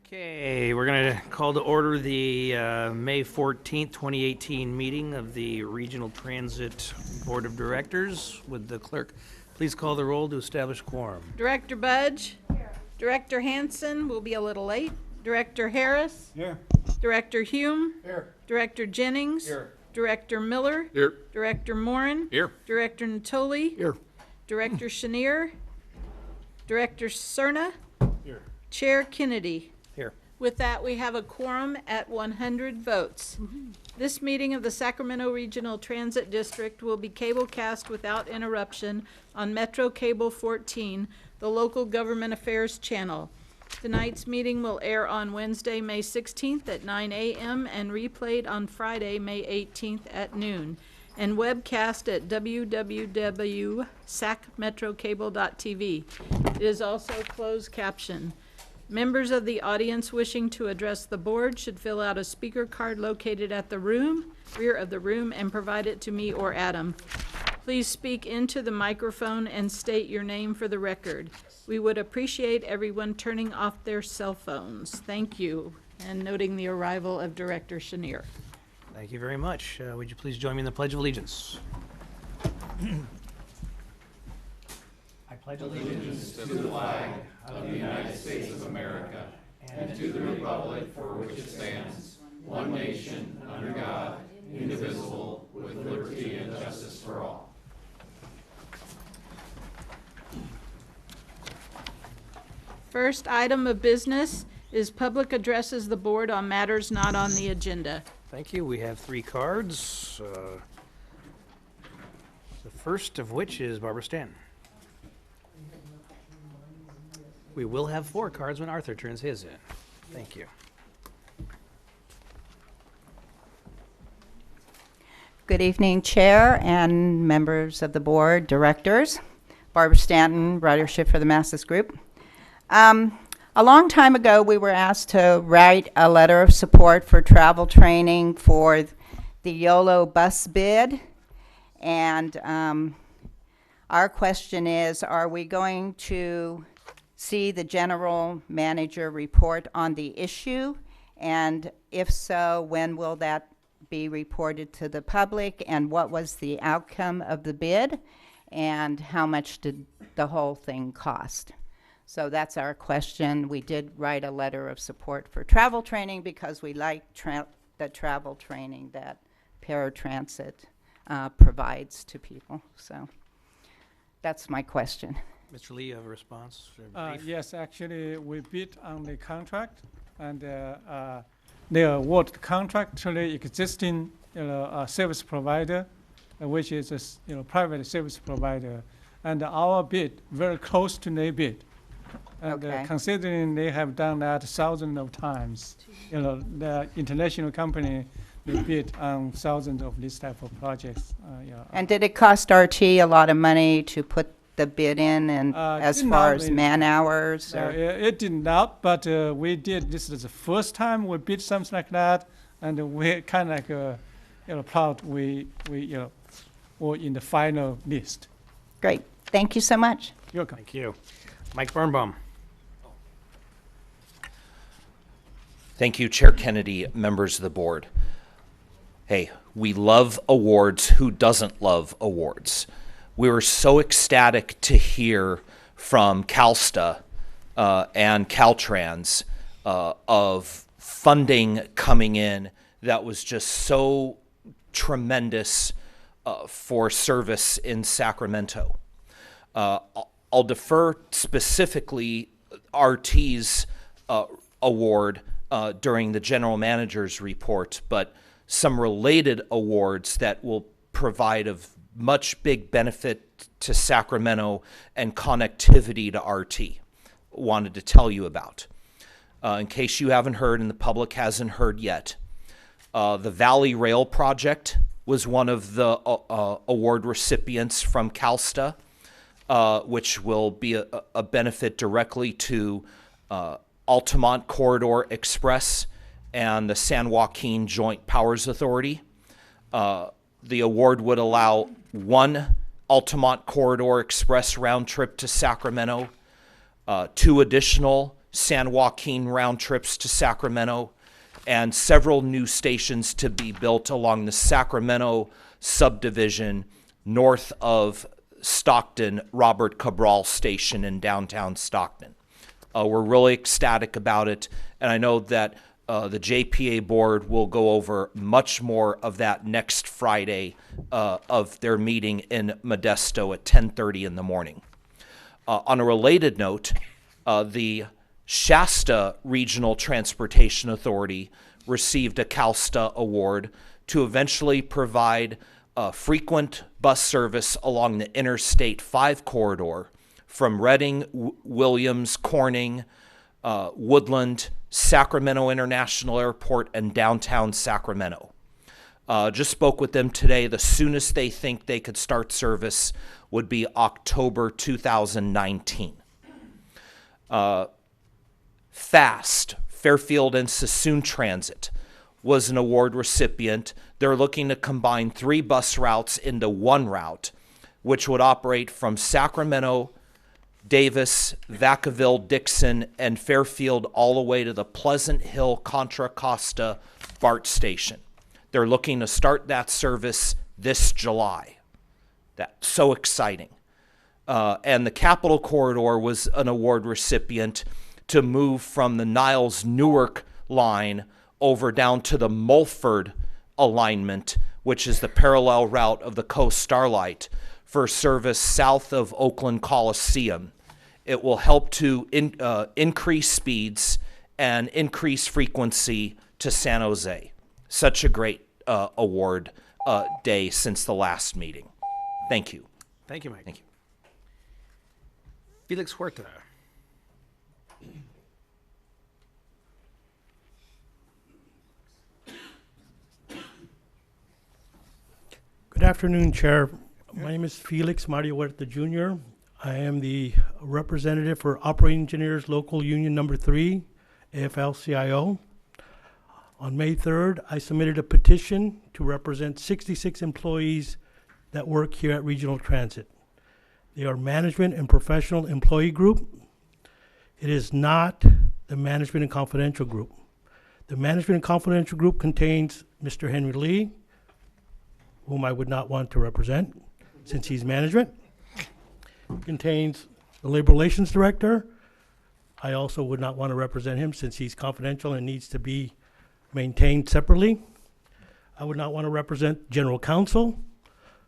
Okay, we're going to call to order the May 14th, 2018 meeting of the Regional Transit Board of Directors. Would the clerk please call the roll to establish quorum? Director Budge. Here. Director Hanson will be a little late. Director Harris. Here. Director Hume. Here. Director Jennings. Here. Director Miller. Here. Director Morin. Here. Director Natoli. Here. Director Chenier. Director Cerna. Here. Chair Kennedy. Here. With that, we have a quorum at 100 votes. This meeting of the Sacramento Regional Transit District will be cablecast without interruption on Metro Cable 14, the local government affairs channel. Tonight's meeting will air on Wednesday, May 16th at 9 a.m. and replayed on Friday, May 18th at noon, and webcast at www.sacmetrocable.tv. It is also closed caption. Members of the audience wishing to address the board should fill out a speaker card located at the rear of the room and provide it to me or Adam. Please speak into the microphone and state your name for the record. We would appreciate everyone turning off their cell phones. Thank you. And noting the arrival of Director Chenier. Thank you very much. Would you please join me in the Pledge of Allegiance? I pledge allegiance to the flag of the United States of America and to the republic for which it stands, one nation, under God, indivisible, with liberty and justice for all. First item of business is public addresses the board on matters not on the agenda. Thank you. We have 3 cards. The first of which is Barbara Stanton. We will have 4 cards when Arthur turns his in. Thank you. Good evening, Chair and members of the board, directors. Barbara Stanton, ridership for the Masses Group. A long time ago, we were asked to write a letter of support for travel training for the YOLO bus bid. And our question is, are we going to see the general manager report on the issue? And if so, when will that be reported to the public? And what was the outcome of the bid? And how much did the whole thing cost? So that's our question. We did write a letter of support for travel training because we like the travel training that paratransit provides to people. So that's my question. Mr. Lee, you have a response? Yes, actually, we bid on the contract, and they award the contract to the existing service provider, which is a private service provider, and our bid very close to their bid. And Okay. Considering they have done that thousands of times, the international company, they bid on thousands of this type of projects. And did it cost RT a lot of money to put the bid in, and as far as man hours? It did not, but we did. This is the first time we bid something like that, and we're kind of like proud we were in the final list. Great. Thank you so much. You're welcome. Thank you. Mike Birnbaum. Thank you, Chair Kennedy, members of the board. Hey, we love awards. Who doesn't love awards? We were so ecstatic to hear from CalSTA and Caltrans of funding coming in that was just so tremendous for service in Sacramento. I'll defer specifically RT's award during the general manager's report, but some related awards that will provide a much big benefit to Sacramento and connectivity to RT. Wanted to tell you about. In case you haven't heard and the public hasn't heard yet, the Valley Rail Project was one of the award recipients from CalSTA, which will be a benefit directly to Altamont Corridor Express and the San Joaquin Joint Powers Authority. The award would allow one Altamont Corridor Express round trip to Sacramento 2 additional San Joaquin round trips to Sacramento, and several new stations to be built along the Sacramento subdivision north of Stockton, Robert Cabral Station in downtown Stockton. We're really ecstatic about it, and I know that the JPA board will go over much more of that next Friday of their meeting in Modesto at 10:30 in the morning. On a related note, the Shasta Regional Transportation Authority received a CalSTA award to eventually provide frequent bus service along the Interstate 5 corridor from Redding, Williams, Corning, Woodland, Sacramento International Airport, and downtown Sacramento. Just spoke with them today. The soonest they think they could start service would be October 2019. FAST, Fairfield and Sassoon Transit, was an award recipient. They're looking to combine 3 bus routes into 1 route, which would operate from Sacramento, Davis, Vacaville, Dixon, and Fairfield all the way to the Pleasant Hill Contra Costa BART station. They're looking to start that service this July. That's so exciting. And the Capitol Corridor was an award recipient to move from the Niles-Newark line over down to the Mulford alignment, which is the parallel route of the Coast Starlight, for service south of Oakland Coliseum. It will help to increase speeds and increase frequency to San Jose. Such a great award day since the last meeting. Thank you. Thank you, Mike. Thank you. Felix Huerta. Good afternoon, Chair. My name is Felix Mario Huerta Jr. I am the representative for Operating Engineers Local Union Number 3, AFL-CIO. On May 3rd, I submitted a petition to represent 66 employees that work here at Regional Transit. They are management and professional employee group. It is not the management and confidential group. The management and confidential group contains Mr. Henry Lee, whom I would not want to represent since he's management. It contains the Labor Relations Director. I also would not want to represent him since he's confidential and needs to be maintained separately. I would not want to represent General Counsel.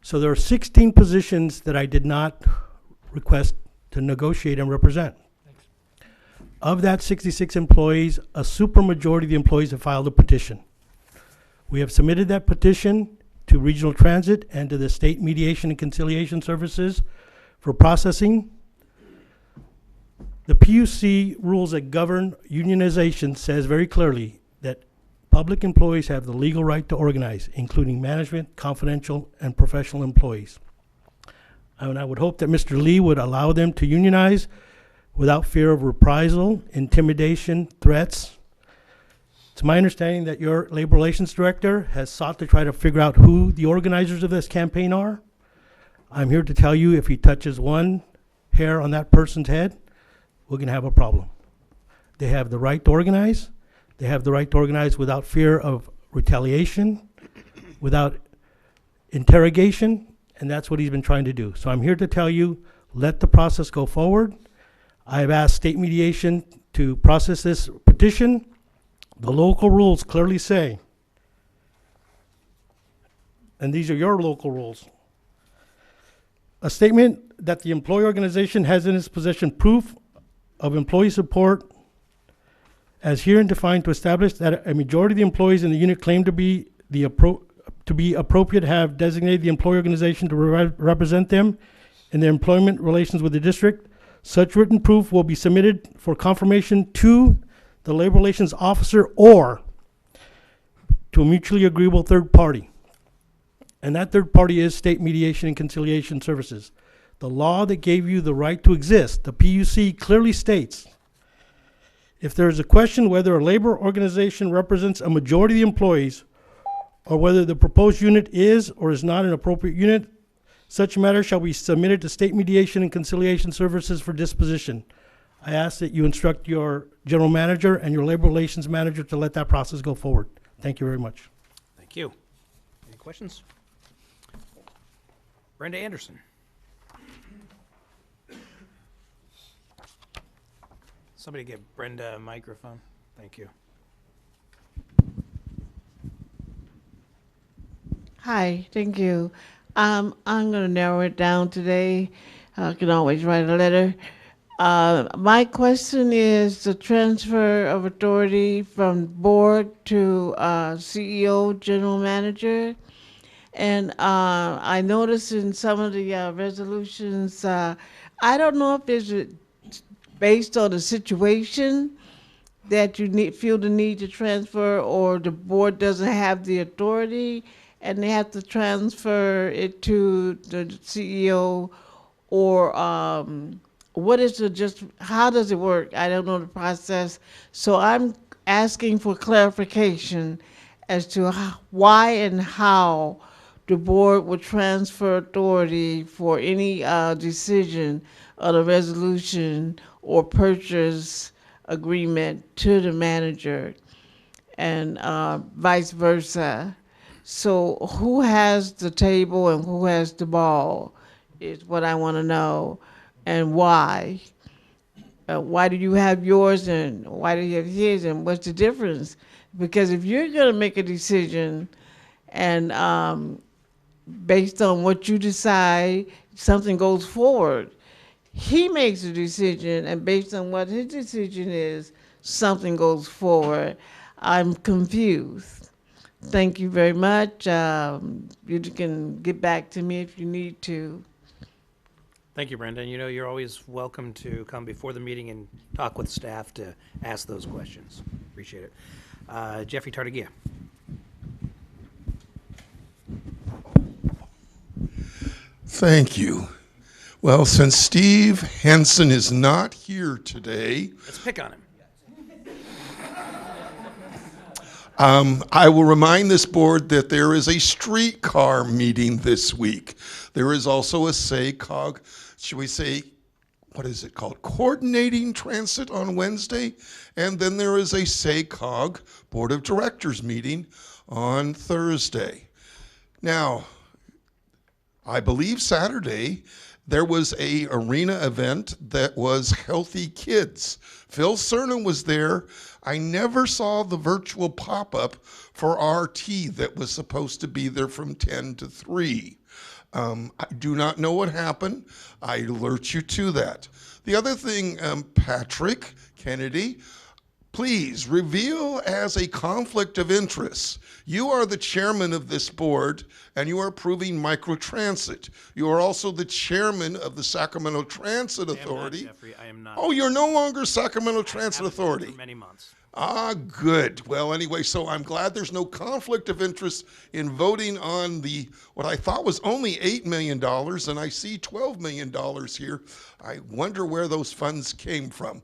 So there are 16 positions that I did not request to negotiate and represent. Thanks. Of that 66 employees, a supermajority of the employees have filed a petition. We have submitted that petition to Regional Transit and to the State Mediation and Conciliation Services for processing. The PUC rules that govern unionization says very clearly that public employees have the legal right to organize, including management, confidential, and professional employees. And I would hope that Mr. Lee would allow them to unionize without fear of reprisal, intimidation, threats. It's my understanding that your Labor Relations Director has sought to try to figure out who the organizers of this campaign are. I'm here to tell you if he touches one hair on that person's head, we're going to have a problem. They have the right to organize. They have the right to organize without fear of retaliation, without interrogation, and that's what he's been trying to do. So I'm here to tell you, let the process go forward. I've asked state mediation to process this petition. The local rules clearly say, and these are your local rules, a statement that the employee organization has in its possession proof of employee support as herein defined to establish that a majority of the employees in the unit claim to be appropriate have designated the employee organization to represent them in their employment relations with the district. Such written proof will be submitted for confirmation to the labor relations officer or to a mutually agreeable third party. And that third party is State Mediation and Conciliation Services. The law that gave you the right to exist, the PUC, clearly states, if there is a question whether a labor organization represents a majority of the employees or whether the proposed unit is or is not an appropriate unit, such matter shall be submitted to State Mediation and Conciliation Services for disposition. I ask that you instruct your general manager and your labor relations manager to let that process go forward. Thank you very much. Thank you. Any questions? Brenda Anderson. Somebody give Brenda a microphone. Thank you. Hi, thank you. I'm going to narrow it down today. I can always write a letter. My question is the transfer of authority from board to CEO, general manager. And I noticed in some of the resolutions, I don't know if it's based on the situation that you feel the need to transfer, or the board doesn't have the authority and they have to transfer it to the CEO, or what is how does it work? I don't know the process. So I'm asking for clarification as to why and how the board would transfer authority for any decision of the resolution or purchase agreement to the manager, and vice versa. So who has the table and who has the ball is what I want to know, and why. Why do you have yours and why do you have his, and what's the difference? Because if you're going to make a decision and based on what you decide, something goes forward, he makes a decision, and based on what his decision is, something goes forward. I'm confused. Thank you very much. You can get back to me if you need to. Thank you, Brenda. And you know, you're always welcome to come before the meeting and talk with staff to ask those questions. Appreciate it. Jeffrey Tartagia. Thank you. Well, since Steve Henson is not here today, Let's pick on him. I will remind this board that there is a streetcar meeting this week. There is also a SACOG, should we say, what is it called? Coordinating Transit on Wednesday. And then there is a SACOG Board of Directors meeting on Thursday. Now, I believe Saturday, there was a arena event that was Healthy Kids. Phil Cerna was there. I never saw the virtual pop-up for RT that was supposed to be there from 10 to 3. I do not know what happened. I alert you to that. The other thing, Patrick Kennedy, please reveal as a conflict of interest. You are the chairman of this board, and you are approving microtransit. You are also the chairman of the Sacramento Transit Authority. I am not, Jeffrey. I am not. Oh, you're no longer Sacramento Transit I haven't been Authority. for many months. Ah, good. Well, anyway, so I'm glad there's no conflict of interest in voting on the, what I thought was only $8 million, and I see $12 million here. I wonder where those funds came from.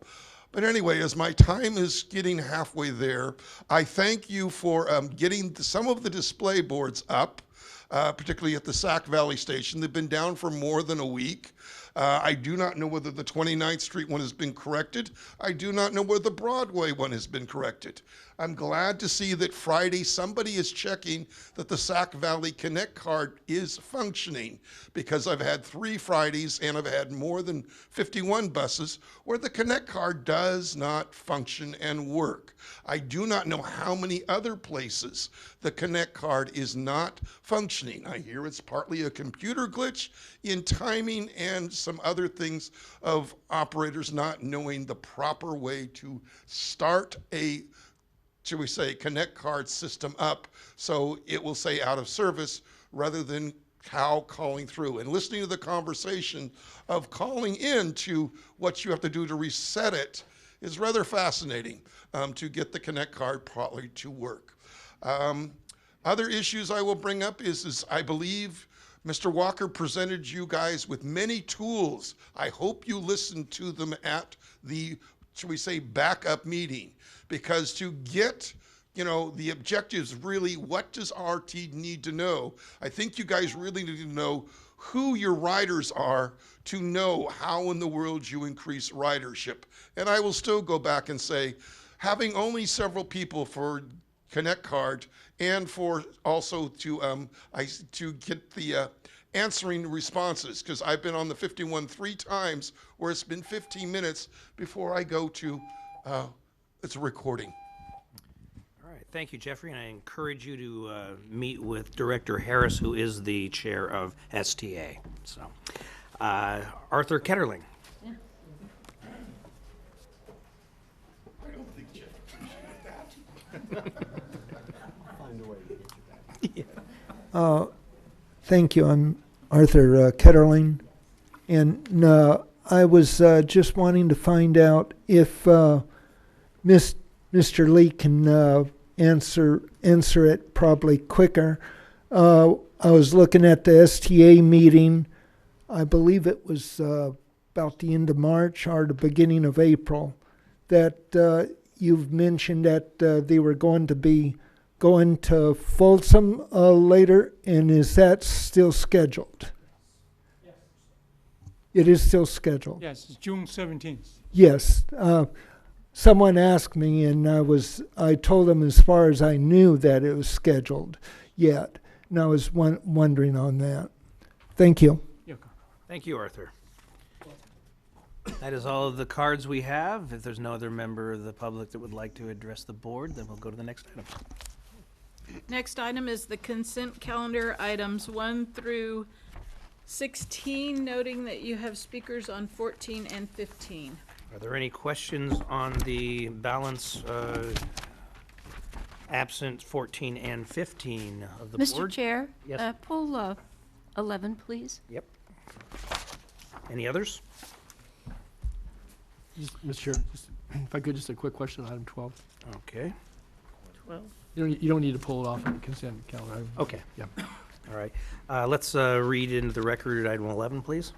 But anyway, as my time is getting halfway there, I thank you for getting some of the display boards up, particularly at the Sac Valley Station. They've been down for more than a week. I do not know whether the 29th Street one has been corrected. I do not know whether the Broadway one has been corrected. I'm glad to see that Friday somebody is checking that the Sac Valley Connect card is functioning, because I've had 3 Fridays and I've had more than 51 buses where the Connect card does not function and work. I do not know how many other places the Connect card is not functioning. I hear it's partly a computer glitch in timing and some other things of operators not knowing the proper way to start a, should we say, Connect card system up so it will say out of service rather than cow calling through. And listening to the conversation of calling in to what you have to do to reset it is rather fascinating to get the Connect card properly to work. Other issues I will bring up is I believe Mr. Walker presented you guys with many tools. I hope you listened to them at the, should we say, backup meeting, because to get, you know, the objectives really, what does RT need to know? I think you guys really need to know who your riders are to know how in the world you increase ridership. And I will still go back and say, having only several people for Connect Card and for also to get the answering responses, because I've been on the 51 3 times where it's been 15 minutes before I go to it's a recording. All right, thank you, Jeffrey, and I encourage you to meet with Director Harris, who is the chair of STA. So, Arthur Ketterling. I don't think Jeff appreciated that. Thank you. I'm Arthur Ketterling, and I was just wanting to find out if Mr. Lee can answer it probably quicker. I was looking at the STA meeting. I believe it was about the end of March or the beginning of April that you've mentioned that they were going to be going to Folsom later, and is that still scheduled? Yes. It is still scheduled. Yes, it's June 17th. Yes. Someone asked me, and I told them as far as I knew that it was scheduled yet, and I was wondering on that. Thank you. Thank you, Arthur. That is all of the cards we have. If there's no other member of the public that would like to address the board, then we'll go to the next item. Next item is the consent calendar, items 1 through 16, noting that you have speakers on 14 and 15. Are there any questions on the balance absent 14 and 15 of the board? Mr. Chair? Yes. Pull 11, please. Yep. Any others? Mr. Chair, if I could, just a quick question on item 12. Okay. 12. You don't need to pull it off of the consent calendar. Okay. Yeah. All right. Let's read into the record item 11, please.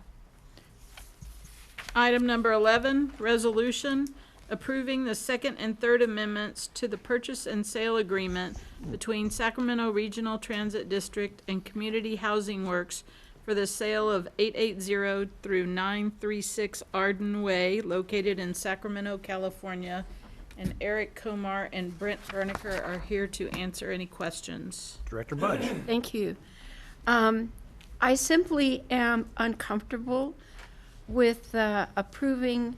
Item number 11, resolution approving the second and third amendments to the purchase and sale agreement between Sacramento Regional Transit District and Community Housing Works for the sale of 880 through 936 Arden Way, located in Sacramento, California. And Eric Komar and Brent Berniker are here to answer any questions. Director Budge. Thank you. I simply am uncomfortable with approving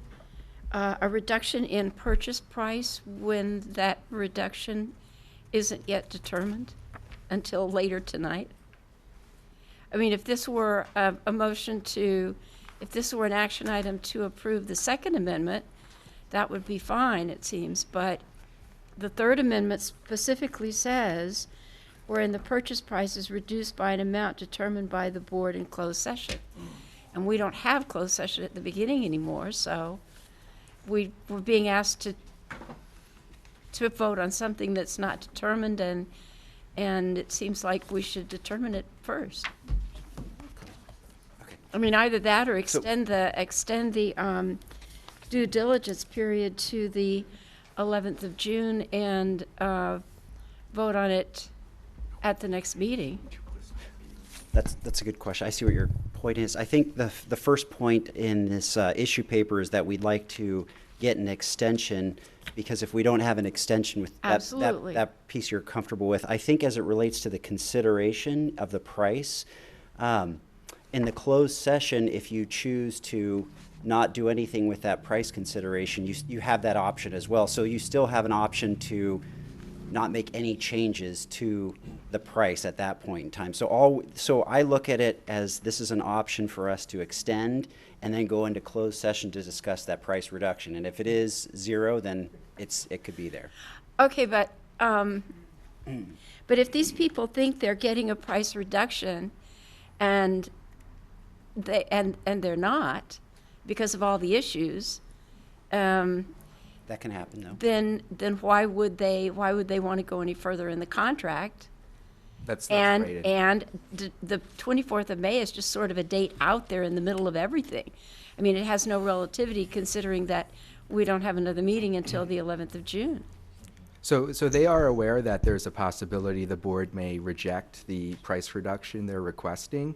a reduction in purchase price when that reduction isn't yet determined until later tonight. I mean, if this were if this were an action item to approve the second amendment, that would be fine, it seems, but the third amendment specifically says wherein the purchase price is reduced by an amount determined by the board in closed session. And we don't have closed session at the beginning anymore, so we're being asked to vote on something that's not determined, and it seems like we should determine it first. I mean, either that or extend the due diligence period to the 11th of June and vote on it at the next meeting. That's a good question. I see what your point is. I think the first point in this issue paper is that we'd like to get an extension, because if we don't have an extension with that piece you're comfortable with, I think as it relates to the consideration of the price, in the closed session, if you choose to not do anything with that price consideration, you have that option as well. So you still have an option to not make any changes to the price at that point in time. So I look at it as this is an option for us to extend and then go into closed session to discuss that price reduction. And if it is 0, then it could be there. Okay, but if these people think they're getting a price reduction and they're not, because of all the issues, that can happen, though. Then why would they want to go any further in the contract? That's rated. And the 24th of May is just sort of a date out there in the middle of everything. I mean, it has no relativity considering that we don't have another meeting until the 11th of June. So they are aware that there's a possibility the board may reject the price reduction they're requesting.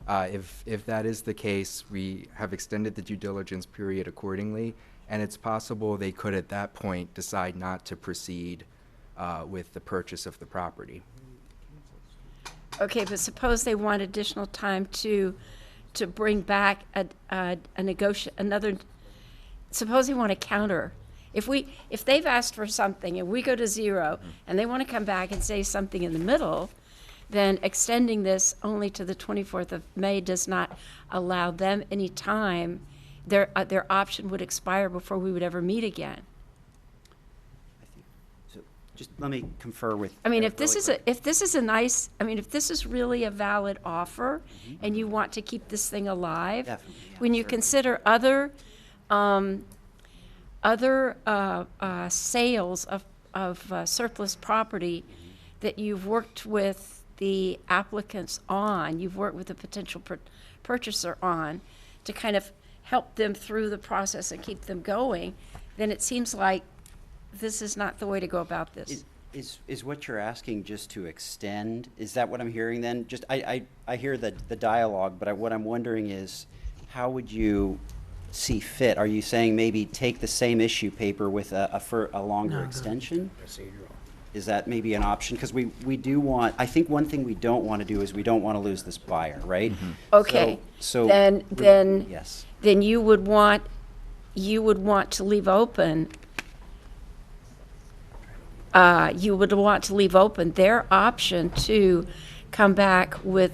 If that is the case, we have extended the due diligence period accordingly, and it's possible they could at that point decide not to proceed with the purchase of the property. Okay, but suppose they want additional time to bring back suppose they want a counter. If they've asked for something and we go to 0 and they want to come back and say something in the middle, then extending this only to the 24th of May does not allow them any time. Their option would expire before we would ever meet again. So just let me confer with. I mean, Eric if this is really a valid offer and you want to keep this thing alive, Definitely, yeah, when you certainly. consider other sales of surplus property that you've worked with the applicants on, you've worked with the potential purchaser on to kind of help them through the process and keep them going, then it seems like this is not the way to go about this. Is what you're asking just to extend? Is that what I'm hearing then? Just, I hear the dialogue, but what I'm wondering is, how would you see fit? Are you saying maybe take the same issue paper with a longer extension? Is that maybe an option? Because we do want, I think one thing we don't want to do is we don't want to lose this buyer, right? Okay, So then yes. then you would want to leave open their option to come back with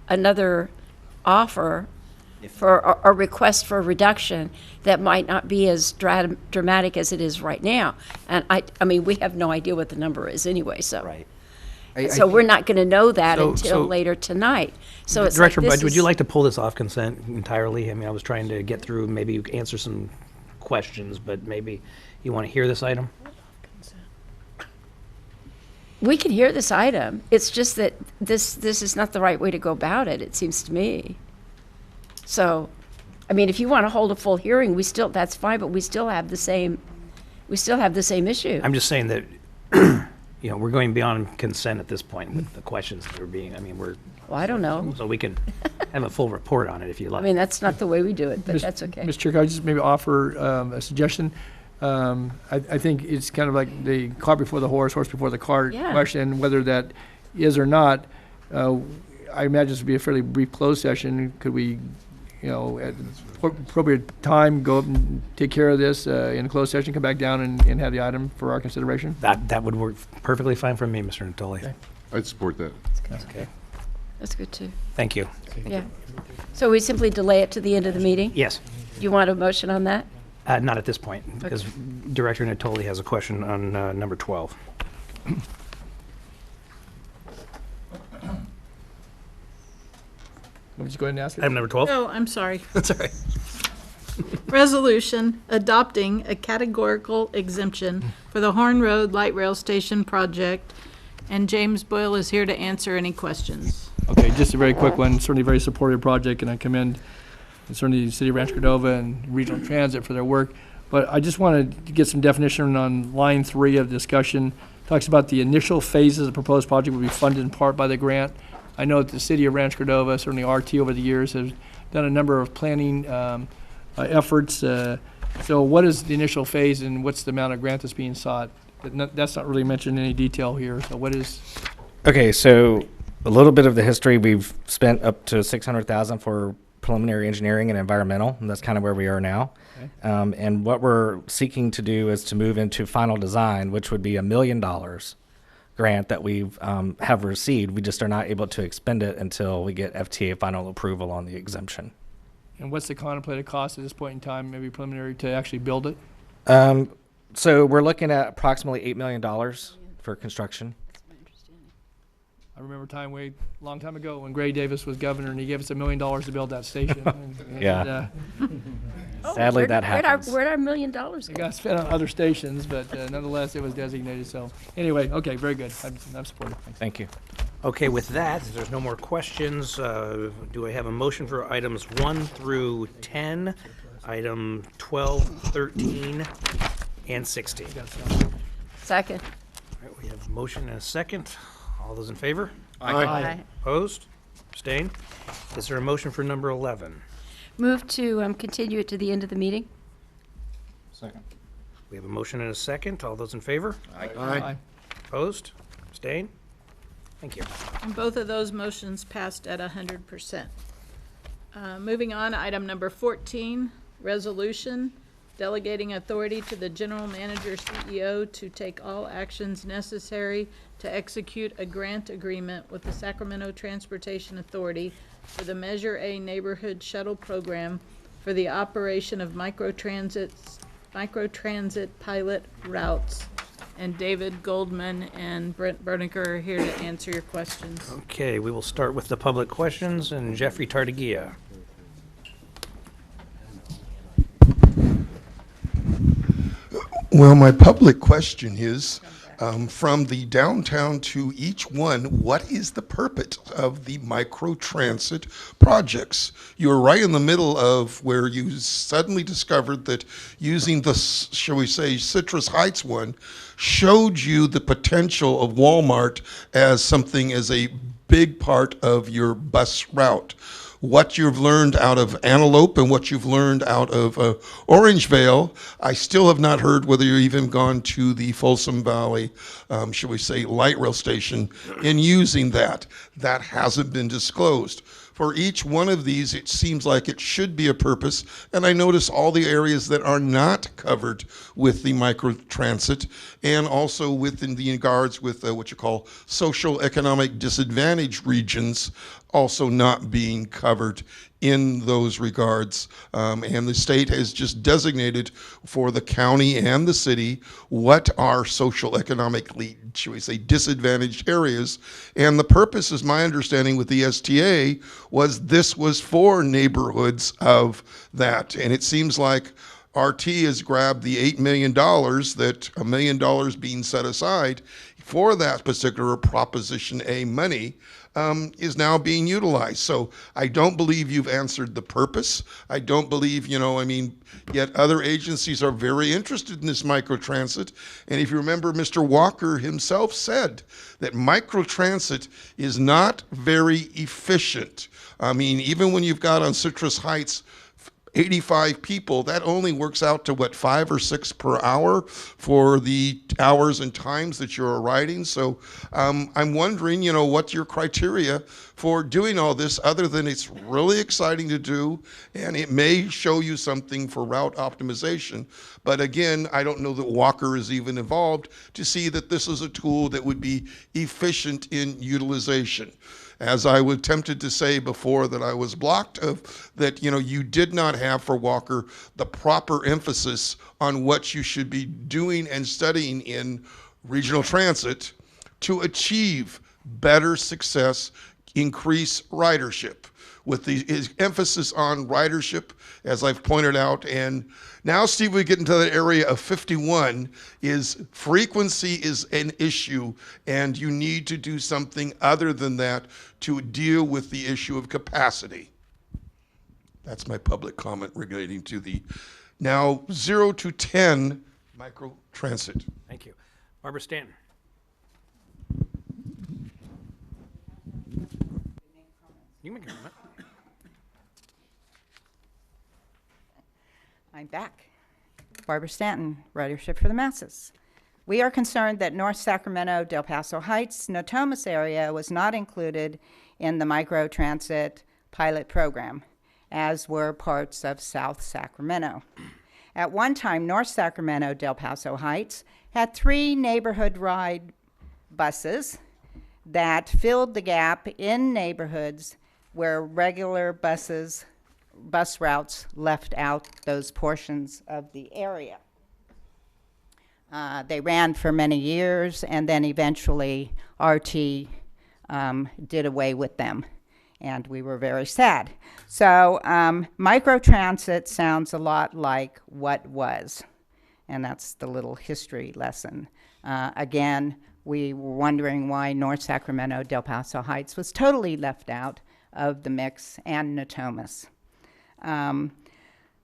another offer for a request for a reduction that might not be as dramatic as it is right now. And I mean, we have no idea what the number is anyway, so. Right. So we're not going to know that So- until so- later tonight. So it's Director like, Budge, this would you is- like to pull this off consent entirely? I mean, I was trying to get through, maybe you answer some questions, but maybe you want to hear this item? We can hear this item. It's just that this is not the right way to go about it, it seems to me. So, I mean, if you want to hold a full hearing, that's fine, but we still have the same issue. I'm just saying that, you know, we're going beyond consent at this point with the questions that are being, I mean, Well, I don't know. so we can have a full report on it if you I like. mean, that's not the way we do it, but Mis- that's okay. Mr. Chair, could I just maybe offer a suggestion? I think it's kind of like the cart before the horse before the cart Yeah. question, whether that is or not. I imagine this would be a fairly brief closed session. Could we, you know, at appropriate time, go up and take care of this in a closed session, come back down and have the item for our consideration? That would work perfectly fine for me, Mr. Natoli. Okay. I'd support that. Okay, That's good, too. thank you. Yeah. So we simply delay it to the end of the meeting? Yes, Do you want a motion on that? not at this point, because Director Natoli has a question on number 12. We'll just go ahead and ask it. Item number 12? Oh, I'm sorry. That's all right. Resolution adopting a categorical exemption for the Horn Road Light Rail Station project, and James Boyle is here to answer any questions. Okay, just a very quick one. Certainly a very supportive project, and I commend certainly the City of Rancho Cordova and Regional Transit for their work. But I just wanted to get some definition on line 3 of discussion. Talks about the initial phases of the proposed project will be funded in part by the grant. I know that the City of Rancho Cordova, certainly RT over the years, has done a number of planning efforts. So what is the initial phase and what's the amount of grant that's being sought? That's not really mentioned in any detail here. So what is? Okay, so a little bit of the history. We've spent up to $600,000 for preliminary engineering and environmental, and that's kind of where we are now. Okay. And what we're seeking to do is to move into final design, which would be $1 million grant that we have received. We just are not able to expend it until we get FTA final approval on the exemption. And what's the contemplated cost at this point in time, maybe preliminary, to actually build it? So we're looking at approximately $8 million for construction. I remember a time long time ago when Gray Davis was governor and he gave us $1 million to build that station. Yeah. Oh, Sadly, that happens. Where'd our $1 million go? It got spent on other stations, but nonetheless, it was designated. So anyway, okay, very good. I'm supportive. Thanks. Thank you. Okay, with that, if there's no more questions, do I have a motion for items 1 through 10, item 12, 13, and 16? Second. All right, we have a motion and a second. All those in favor? Aye. Opposed? Abstain? Is there a motion for number 11? Move to continue it to the end of the meeting. Second. We have a motion and a second. All those in favor? Aye. Opposed? Abstain? Thank you. And both of those motions passed at 100%. Moving on, item number 14, resolution delegating authority to the general manager CEO to take all actions necessary to execute a grant agreement with the Sacramento Transportation Authority for the Measure A Neighborhood Shuttle Program for the operation of microtransit pilot routes. And David Goldman and Brent Berniker are here to answer your questions. Okay, we will start with the public questions, and Jeffrey Tardagia. Well, my public question is, from the downtown to each one, what is the purpose of the microtransit projects? You're right in the middle of where you suddenly discovered that using the, shall we say, Citrus Heights one showed you the potential of Walmart as something, as a big part of your bus route. What you've learned out of Antelope and what you've learned out of Orangevale, I still have not heard whether you've even gone to the Folsom Valley, shall we say, light rail station in using that. That hasn't been disclosed. For each one of these, it seems like it should be a purpose, and I notice all the areas that are not covered with the microtransit, and also within the regards with what you call social economic disadvantaged regions, also not being covered in those regards. And the state has just designated for the county and the city what are social economically, should we say, disadvantaged areas. And the purpose, is my understanding with the STA, was this was for neighborhoods of that. And it seems like RT has grabbed the $8 million, that $1 million being set aside for that particular Proposition A money, is now being utilized. So I don't believe you've answered the purpose. I don't believe, yet other agencies are very interested in this microtransit. And if you remember, Mr. Walker himself said that microtransit is not very efficient. Even when you've got on Citrus Heights 85 people, that only works out to what, 5 or 6 per hour for the hours and times that you're riding. So I'm wondering, what's your criteria for doing all this, other than it's really exciting to do and it may show you something for route optimization. But again, I don't know that Walker is even involved to see that this is a tool that would be efficient in utilization. As I was tempted to say before that I was blocked of, that you did not have for Walker the proper emphasis on what you should be doing and studying in regional transit to achieve better success, increase ridership. With his emphasis on ridership, as I've pointed out, and now, Steve, we get into that area of 51, is frequency is an issue, and you need to do something other than that to deal with the issue of capacity. That's my public comment relating to the now 0 to 10 microtransit. Thank you. Barbara Stanton. You make a comment. I'm back. Barbara Stanton, Ridership for the Masses. We are concerned that North Sacramento, Del Paso Heights, Natomas area was not included in the microtransit pilot program, as were parts of South Sacramento. At one time, North Sacramento, Del Paso Heights had 3 neighborhood ride buses that filled the gap in neighborhoods where regular bus routes left out those portions of the area. They ran for many years, and then eventually RT did away with them, and we were very sad. So microtransit sounds a lot like what was, and that's the little history lesson. Again, we were wondering why North Sacramento, Del Paso Heights was totally left out of the mix, and Natomas.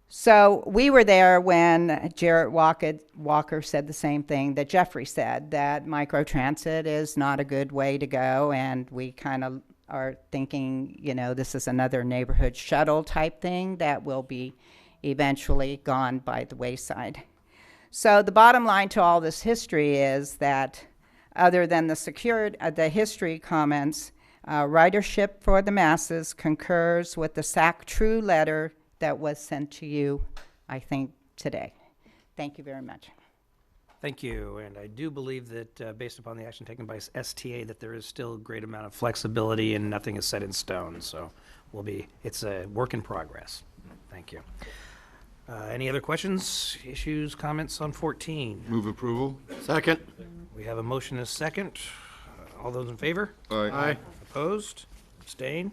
So we were there when Jarrett Walker said the same thing that Jeffrey said, that microtransit is not a good way to go, and we kind of are thinking, this is another neighborhood shuttle type thing that will be eventually gone by the wayside. So the bottom line to all this history is that other than the history comments, ridership for the masses concurs with the SAC True letter that was sent to you, I think, today. Thank you very much. Thank you, and I do believe that based upon the action taken by STA, that there is still a great amount of flexibility and nothing is set in stone, so it's a work in progress. Thank you. Any other questions, issues, comments on 14? Move approval. Second. We have a motion and a second. All those in favor? Aye. Opposed? Abstain?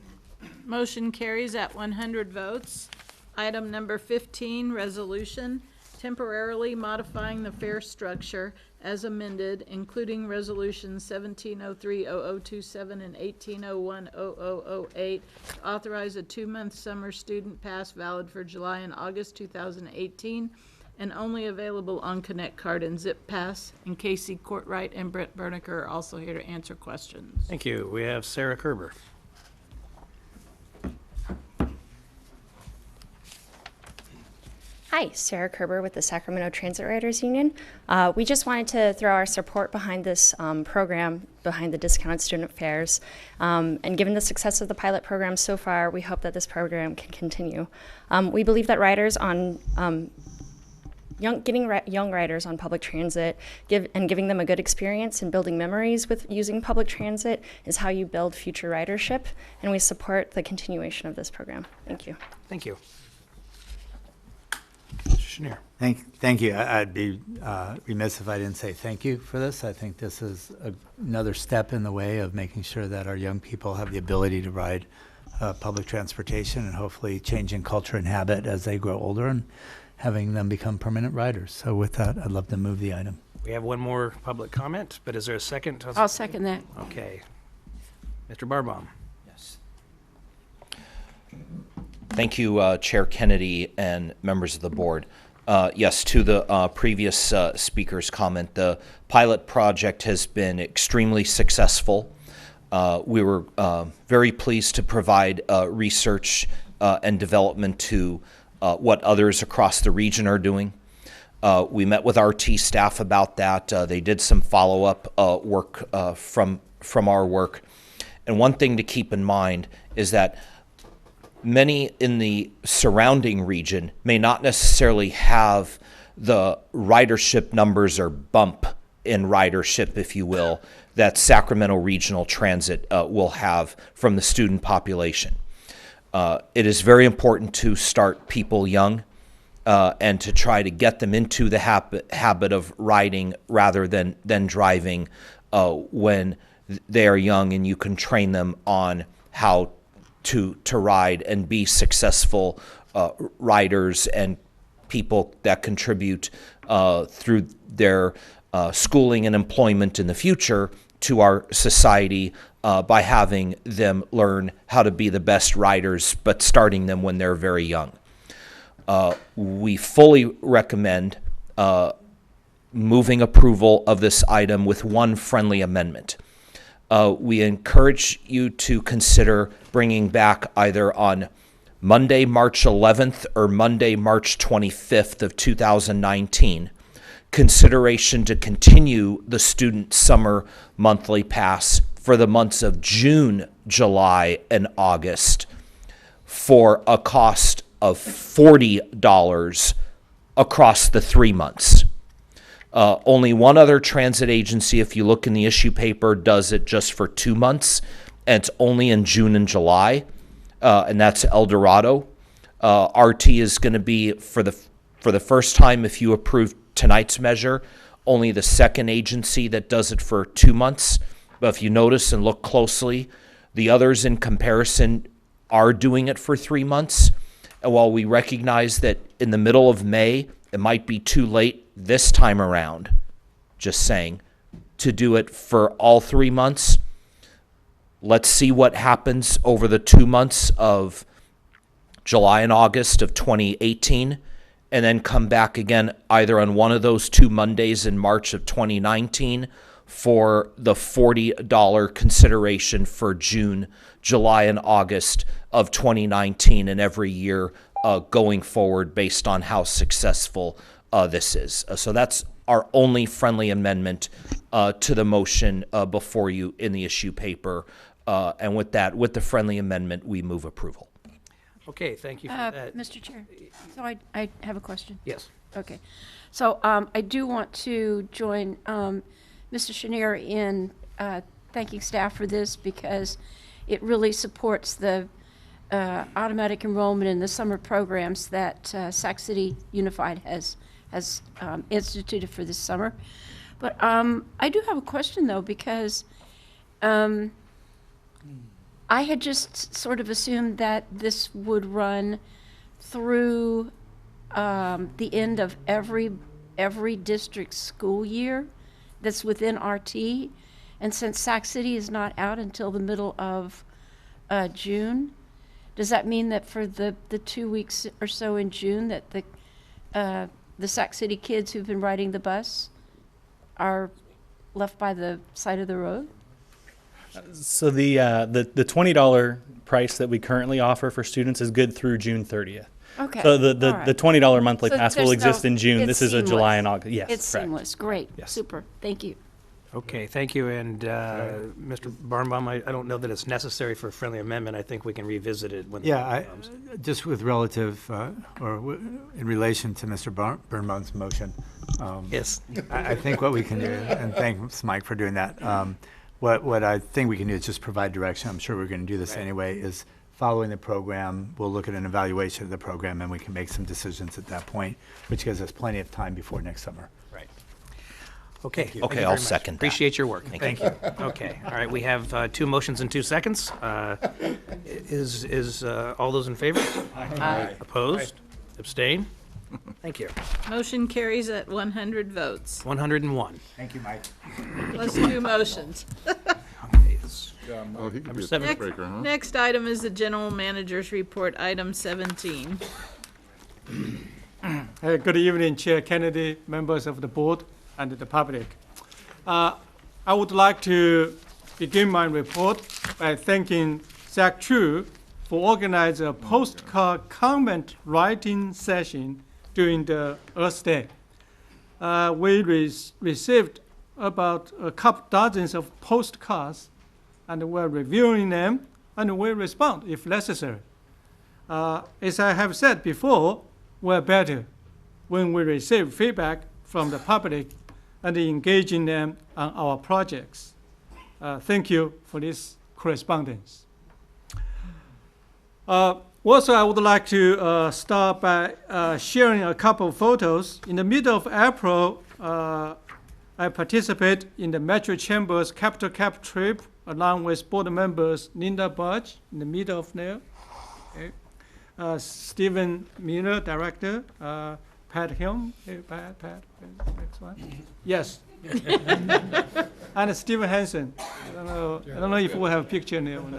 Motion carries at 100 votes. Item number 15, resolution temporarily modifying the fare structure as amended, including Resolution 1703-0027 and 1801-0008, to authorize a 2-month summer student pass valid for July and August 2018, and only available on Connect Card and Zip Pass. And Casey Courtwright and Brett Bernicker are also here to answer questions. Thank you. We have Sarah Kerber. Hi, Sarah Kerber with the Sacramento Transit Riders Union. We just wanted to throw our support behind this program, behind the discounted student fares. And given the success of the pilot program so far, we hope that this program can continue. We believe that riders on getting young riders on public transit giving them a good experience and building memories with using public transit is how you build future ridership, and we support the continuation of this program. Thank you. Thank you. Mr. Chenier. Thank you. I'd be remiss if I didn't say thank you for this. I think this is another step in the way of making sure that our young people have the ability to ride public transportation, and hopefully changing culture and habit as they grow older and having them become permanent riders. So with that, I'd love to move the item. We have one more public comment, but is there a second? I'll second that. Okay. Mr. Barbaum. Yes. Thank you, Chair Kennedy and members of the board. Yes, to the previous speaker's comment, the pilot project has been extremely successful. We were very pleased to provide research and development to what others across the region are doing. We met with RT staff about that. They did some follow-up work from our work. And one thing to keep in mind is that many in the surrounding region may not necessarily have the ridership numbers or bump in ridership, if you will, that Sacramento Regional Transit will have from the student population. It is very important to start people young and to try to get them into the habit of riding rather than driving when they are young, and you can train them on how to ride and be successful riders and people that contribute through their schooling and employment in the future to our society by having them learn how to be the best riders, but starting them when they're very young. We fully recommend moving approval of this item with one friendly amendment. We encourage you to consider bringing back either on Monday, March 11th or Monday, March 25th of 2019, consideration to continue the student summer monthly pass for the months of June, July, and August for a cost of $40 across the 3 months. Only one other transit agency, if you look in the issue paper, does it just for 2 months, and it's only in June and July, and that's El Dorado. RT is going to be, for the first time, if you approve tonight's measure, only the second agency that does it for 2 months. But if you notice and look closely, the others in comparison are doing it for 3 months. And while we recognize that in the middle of May, it might be too late this time around, just saying, to do it for all 3 months, let's see what happens over the 2 months of July and August of 2018, and then come back again either on one of those 2 Mondays in March of 2019 for the $40 consideration for June, July, and August of 2019 and every year going forward based on how successful this is. So that's our only friendly amendment to the motion before you in the issue paper. And with that, with the friendly amendment, we move approval. Okay, thank you for that. Mr. Chair, so I have a question. Yes. Okay. So I do want to join Mr. Chenier in thanking staff for this because it really supports the automatic enrollment in the summer programs that Sac City Unified has instituted for this summer. But I do have a question, though, because I had just sort of assumed that this would run through the end of every district school year that's within RT. And since Sac City is not out until the middle of June, does that mean that for the 2 weeks or so in June that the Sac City kids who've been riding the bus are left by the side of the road? So the $20 price that we currently offer for students is good through June 30th. Okay. So the $20 monthly So pass will there's exist in June. it's This is a seamless. July and August. Yes, It's correct. seamless. Great. Yes. Super. Thank you. Okay, thank you. And Mr. Barnbaum, I don't know that it's necessary for a friendly amendment. I think we can revisit it when the Yeah, time comes. just with relative, in relation to Mr. Birnbaum's motion. Yes. I think what we can do, and thanks, Mike, for doing that. What I think we can do is just provide direction. I'm sure we're going to do this anyway, is following the program, we'll look at an evaluation of the program, and we can make some decisions at that point, which gives us plenty of time before next summer. Right. Okay. thank you Okay, very I'll much. second that. Appreciate your work. Thank you. Okay, all right, we have 2 motions in 2 seconds. Is all those in favor? Aye. Opposed? Abstain? Thank you. Motion carries at 100 votes, 101. Thank you, Mike. plus 2 motions. Oh, he could Number be a seven. tiebreaker, huh? Next item is the general manager's report, item 17. Good evening, Chair Kennedy, members of the board, and the public. I would like to begin my report by thanking Zach Chu for organizing a postcard comment writing session during the Earth Day. We received about a couple dozens of postcards, and we're reviewing them, and we'll respond if necessary. As I have said before, we're better when we receive feedback from the public and engaging them on our projects. Thank you for this correspondence. Also, I would like to start by sharing a couple of photos. In the middle of April, I participate in the Metro Chamber's Capital Cap trip along with board members Linda Budge in the middle of there, okay. Stephen Miller, director, Pat Hume, Pat, next one. Yes. And Stephen Hansen. I don't know if we have a picture there or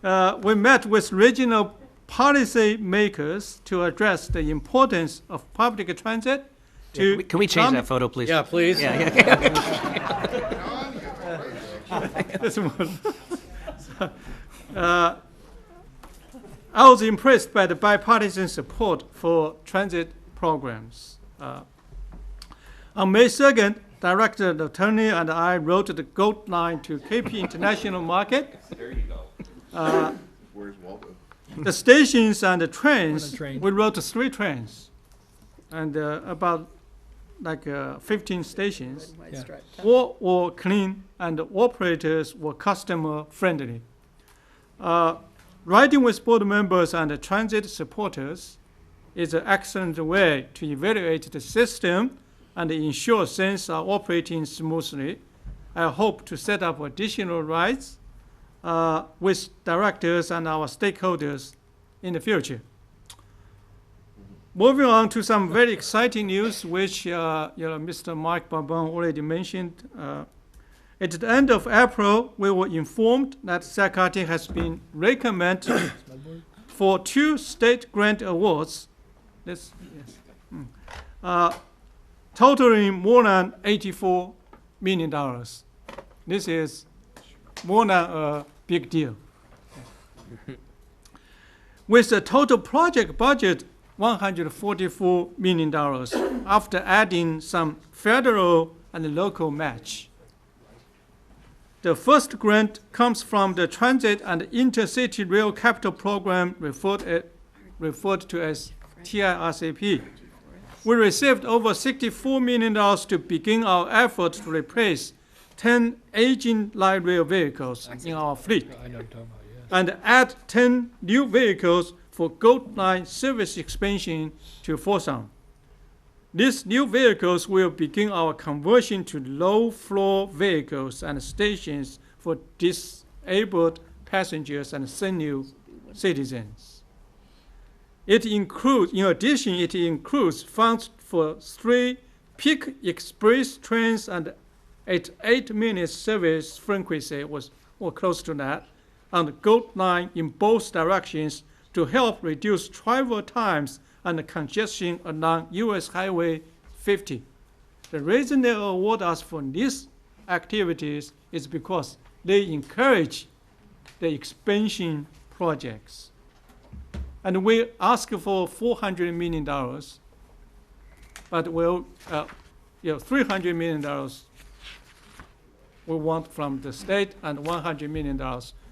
not. We met with regional policy makers to address the importance of public transit. Can we change that photo, please? Yeah, please. This one. I was impressed by the bipartisan support for transit programs. On May 2nd, Director Attorney and I rode the GOAT line to KP International Market. There you go. Where's Waldo? The stations and the trains, train. we rode 3 trains, and about 15 stations. All were clean, and the operators were customer friendly. Riding with board members and the transit supporters is an excellent way to evaluate the system and ensure things are operating smoothly. I hope to set up additional rides with directors and our stakeholders in the future. Moving on to some very exciting news, which Mr. Mike Barbon already mentioned. At the end of April, we were informed that Sacramento has been recommended for 2 state grant awards. totaling more than $84 million. This is more than a big deal. With a total project budget $144 million after adding some federal and local match. The first grant comes from the Transit and Intercity Rail Capital Program referred to as TIRCP. We received over $64 million to begin our effort to replace 10 aging light rail vehicles in our fleet and add 10 new vehicles for Gold Line service expansion to Folsom. These new vehicles will begin our conversion to low-floor vehicles and stations for disabled passengers and senior citizens. In addition, it includes funds for 3 peak express trains and at 8-minute service frequency or close to that on the Gold Line in both directions to help reduce travel times and congestion along U.S. Highway 50. The reason they award us for these activities is because they encourage the expansion projects. And we ask for $400 million, but $300 million we want from the state and $100 million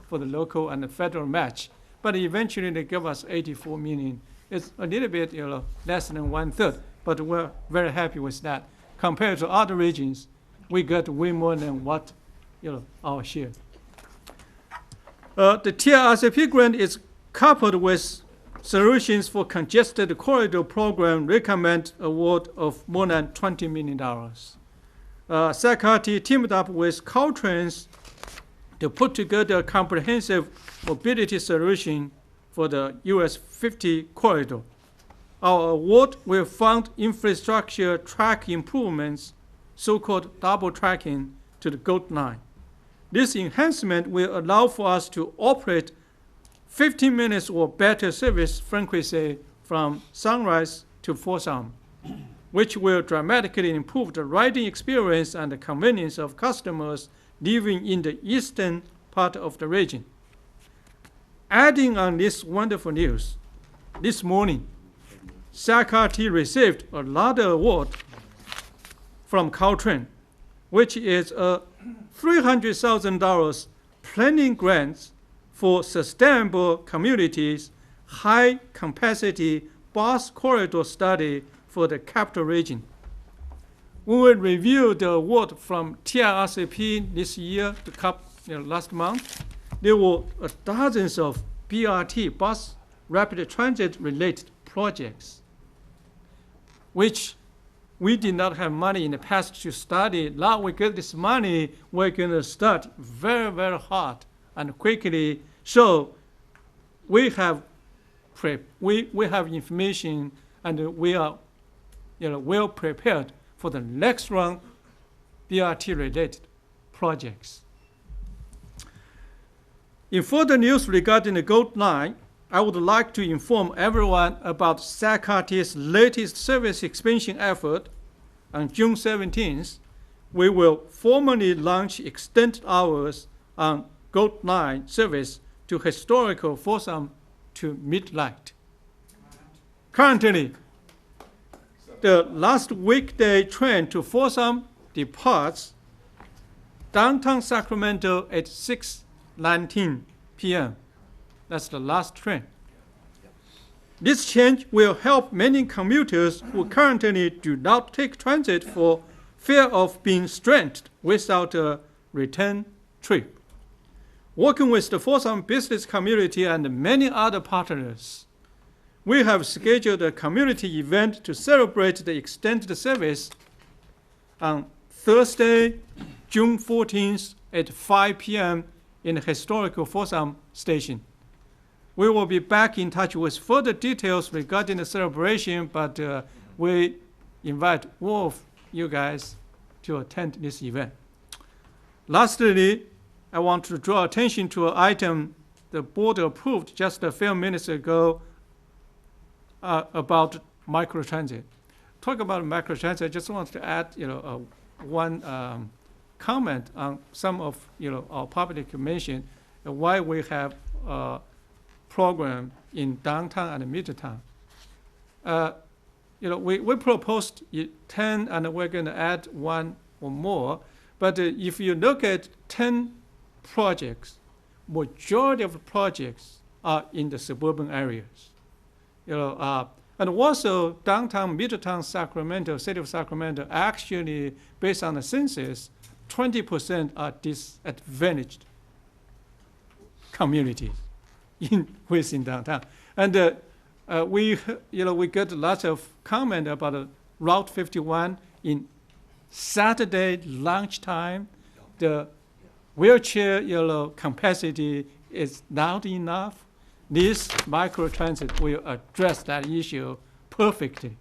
for the local and the federal match. But eventually they give us $84 million. It's a little bit less than 1/3, but we're very happy with that. Compared to other regions, we got way more than what our share. The TIRCP grant is coupled with Solutions for Congested Corridor Program recommend award of more than $20 million. SACRT teamed up with Caltrans to put together a comprehensive mobility solution for the US 50 corridor. Our award will fund infrastructure track improvements, so-called double tracking, to the Gold Line. This enhancement will allow for us to operate 15 minutes or better service frequency from Sunrise to Folsom, which will dramatically improve the riding experience and the convenience of customers living in the eastern part of the region. Adding on this wonderful news, this morning, SACRT received another award from Caltrans, which is a $300,000 planning grant for sustainable communities, high-capacity bus corridor study for the capital region. We will review the award from TIRCP this year, last month. There were dozens of BRT, bus rapid transit-related projects, which we did not have money in the past to study. Now we get this money, we're going to start very, very hard and quickly. So we have we have information, and we are well prepared for the next round BRT-related projects. In further news regarding the Gold Line, I would like to inform everyone about SACRT's latest service expansion effort. On June 17th, we will formally launch extended hours on Gold Line service to historical Folsom to Midnight. Currently, the last weekday train to Folsom departs downtown Sacramento at 6:19 p.m. That's the last train. This change will help many commuters who currently do not take transit for fear of being stranded without a return trip. Working with the Folsom business community and many other partners, we have scheduled a community event to celebrate the extended service on Thursday, June 14th at 5 p.m. in the historical Folsom station. We will be back in touch with further details regarding the celebration, but we invite all of you guys to attend this event. Lastly, I want to draw attention to an item the board approved just a few minutes ago about microtransit. talk about microtransit, I just want to add, one comment on some of, our public mention why we have a program in downtown and midtown. We proposed 10, and we're going to add one or more. But if you look at 10 projects, majority of the projects are in the suburban areas. And also downtown, midtown Sacramento, city of Sacramento, actually, based on the census, 20% are disadvantaged communities within downtown. And we get lots of comment about Route 51 in Saturday lunchtime. The wheelchair capacity is not enough. This microtransit will address that issue perfectly,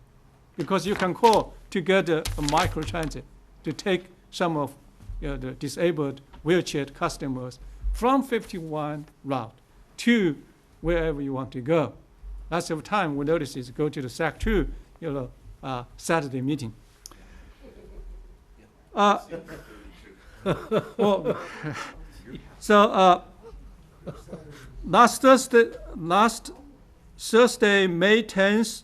because you can call to get a microtransit to take some of the disabled wheelchair customers from 51 route to wherever you want to go. Lots of time we notice is go to the SAC 2 Saturday meeting. Last Thursday, May 10th,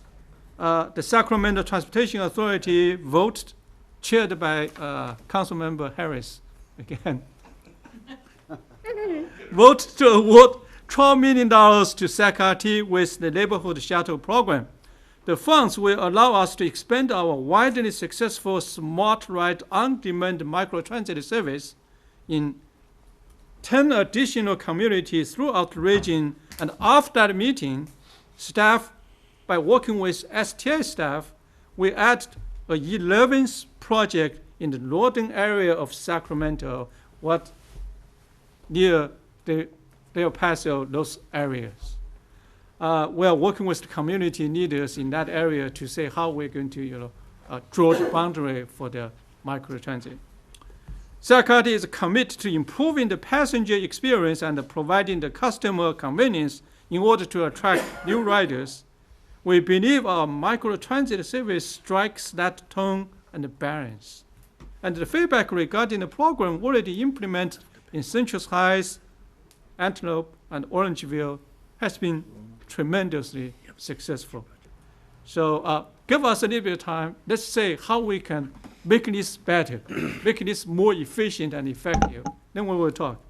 the Sacramento Transportation Authority voted, chaired by Councilmember Harris, again, voted to award $12 million to SAC-RT with the Neighborhood Shuttle Program. The funds will allow us to expand our widely successful Smart Ride on-demand microtransit service in 10 additional communities throughout the region. And after that meeting, staff, by working with STA staff, we added a 11th project in the northern area of Sacramento, near the El Paso, those areas. We are working with the community leaders in that area to say how we're going to draw the boundary for the microtransit. SAC-RT is committed to improving the passenger experience and providing the customer convenience in order to attract new riders. We believe our microtransit service strikes that tone and balance. And the feedback regarding the program already implemented in Central Heights, Antelope, and Orangeville has been tremendously successful. So give us a little bit of time. Let's say how we can make this better, make this more efficient and effective. Then we will talk.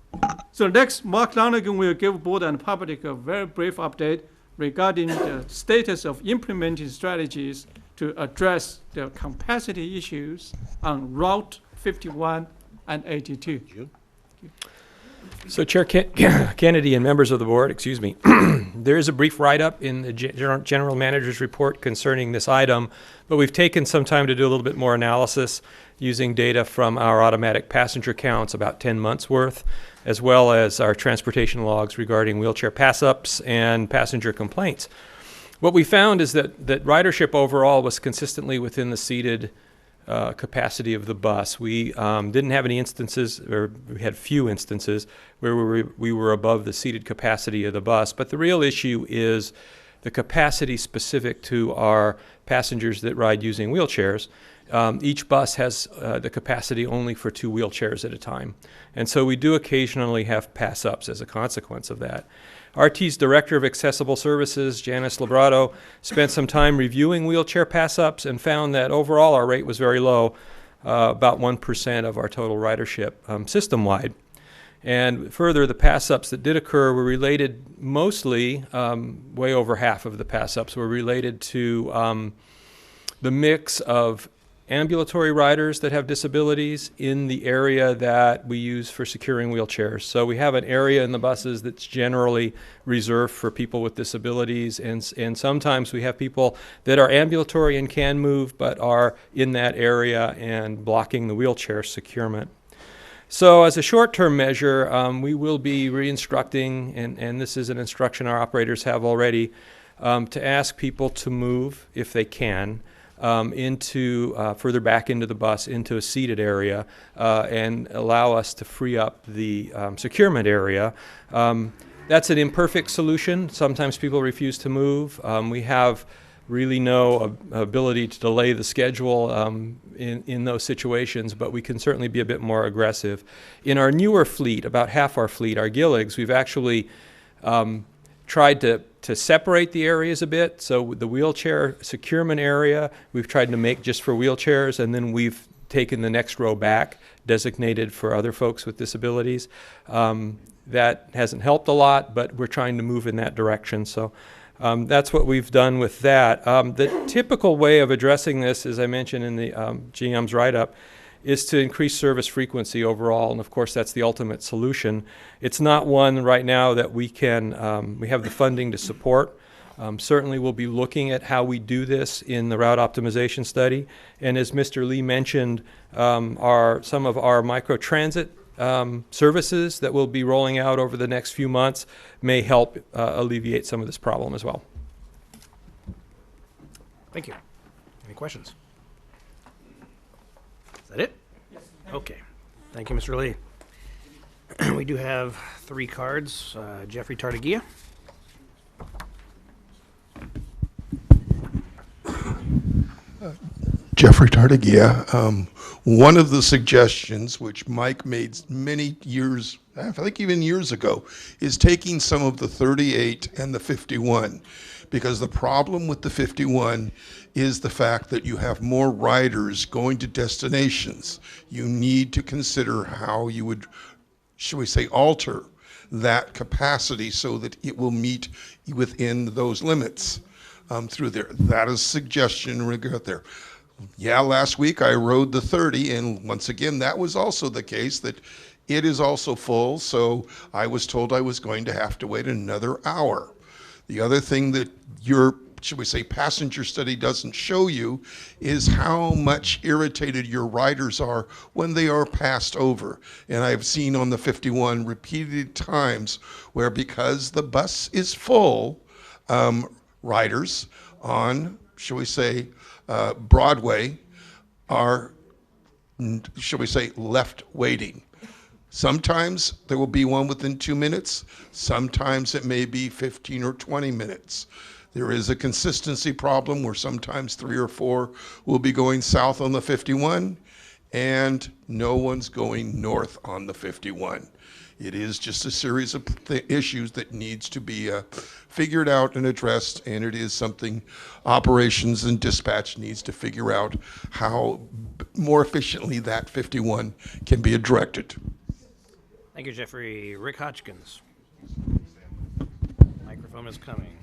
So next, Mark Lonergan will give board and public a very brief update regarding the status of implementing strategies to address the capacity issues on Route 51 and 82. So Chair Kennedy and members of the board, excuse me, there is a brief write-up in the General Manager's report concerning this item, but we've taken some time to do a little bit more analysis using data from our automatic passenger counts, about 10 months worth, as well as our transportation logs regarding wheelchair pass-ups and passenger complaints. What we found is that ridership overall was consistently within the seated capacity of the bus. We didn't have any instances, or we had few instances, where we were above the seated capacity of the bus. But the real issue is the capacity specific to our passengers that ride using wheelchairs. Each bus has the capacity only for 2 wheelchairs at a time. And so we do occasionally have pass-ups as a consequence of that. RT's Director of Accessible Services, Janice Labrado, spent some time reviewing wheelchair pass-ups and found that overall our rate was very low, about 1% of our total ridership system-wide. And further, the pass-ups that did occur were related mostly, way over half of the pass-ups were related to the mix of ambulatory riders that have disabilities in the area that we use for securing wheelchairs. So we have an area in the buses that's generally reserved for people with disabilities, and sometimes we have people that are ambulatory and can move but are in that area and blocking the wheelchair securement. So as a short-term measure, we will be re-instructing, and this is an instruction our operators have already, to ask people to move, if they can, further back into the bus, into a seated area, and allow us to free up the securement area. That's an imperfect solution. Sometimes people refuse to move. We have really no ability to delay the schedule in those situations, but we can certainly be a bit more aggressive. In our newer fleet, about half our fleet, our Gilligs, we've actually tried to separate the areas a bit. So the wheelchair securement area, we've tried to make just for wheelchairs, and then we've taken the next row back, designated for other folks with disabilities. That hasn't helped a lot, but we're trying to move in that direction. So that's what we've done with that. The typical way of addressing this, as I mentioned in the GM's write-up, is to increase service frequency overall, and of course that's the ultimate solution. It's not one right now that we can, we have the funding to support. Certainly we'll be looking at how we do this in the route optimization study, and as Mr. Lee mentioned, some of our microtransit services that we'll be rolling out over the next few months may help alleviate some of this problem as well. Thank you. Any questions? Is that it? Yes. Okay. Thank you, Mr. Lee. We do have 3 cards. Jeffrey Tartagia. Jeffrey Tartagia. One of the suggestions which Mike made many years, I think even years ago, is taking some of the 38 and the 51, because the problem with the 51 is the fact that you have more riders going to destinations. You need to consider how you would, should we say, alter that capacity so that it will meet within those limits through there. That is a suggestion we got there. Yeah, last week I rode the 30, and once again, that was also the case, that it is also full, so I was told I was going to have to wait another hour. The other thing that your, should we say, passenger study doesn't show you is how much irritated your riders are when they are passed over. And I've seen on the 51 repeated times where, because the bus is full, riders on, shall we say, Broadway are, shall we say, left waiting. Sometimes there will be one within 2 minutes. Sometimes it may be 15 or 20 minutes. There is a consistency problem where sometimes 3 or 4 will be going south on the 51 and no one's going north on the 51. It is just a series of issues that needs to be figured out and addressed, and it is something operations and dispatch needs to figure out how more efficiently that 51 can be directed. Thank you, Jeffrey. Rick Hodgkins. Microphone is coming.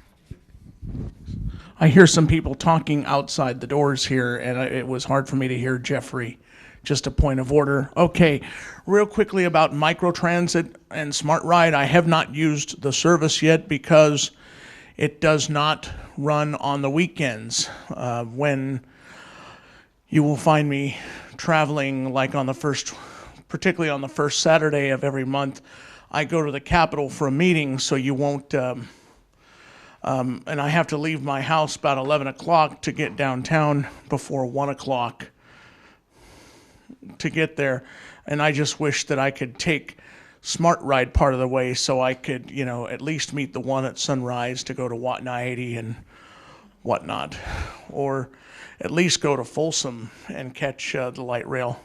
I hear some people talking outside the doors here, and it was hard for me to hear Jeffrey. Just a point of order. Okay, real quickly about microtransit and Smart Ride. I have not used the service yet because it does not run on the weekends. When you will find me traveling, like on the first, particularly on the first Saturday of every month, I go to the Capitol for a meeting, so you won't, and I have to leave my house about 11 o'clock to get downtown before 1 o'clock to get there. And I just wish that I could take Smart Ride part of the way so I could, you know, at least meet the one at Sunrise to go to Watanabe and whatnot, or at least go to Folsom and catch the light rail.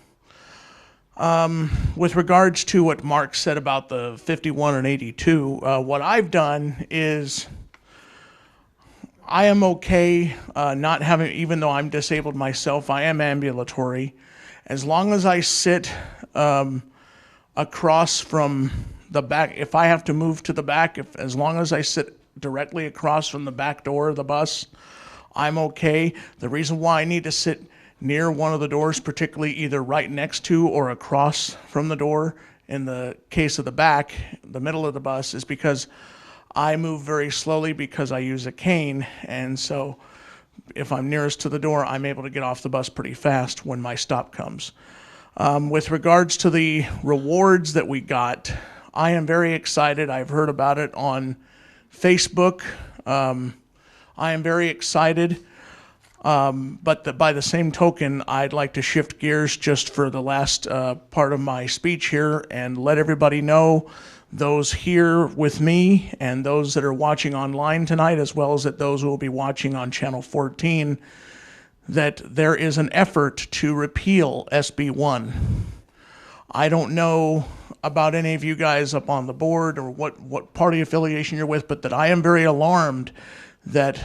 With regards to what Mark said about the 51 and 82, what I've done is I am okay not having, even though I'm disabled myself, I am ambulatory. As long as I sit across from the back, if I have to move to the back, as long as I sit directly across from the back door of the bus, I'm okay. The reason why I need to sit near one of the doors, particularly either right next to or across from the door, in the case of the back, the middle of the bus, is because I move very slowly because I use a cane, and so if I'm nearest to the door, I'm able to get off the bus pretty fast when my stop comes. With regards to the rewards that we got, I am very excited. I've heard about it on Facebook. I am very excited. But by the same token, I'd like to shift gears just for the last part of my speech here and let everybody know those here with me and those that are watching online tonight, as well as those who will be watching on Channel 14, that there is an effort to repeal SB 1. I don't know about any of you guys up on the board or what party affiliation you're with, but that I am very alarmed that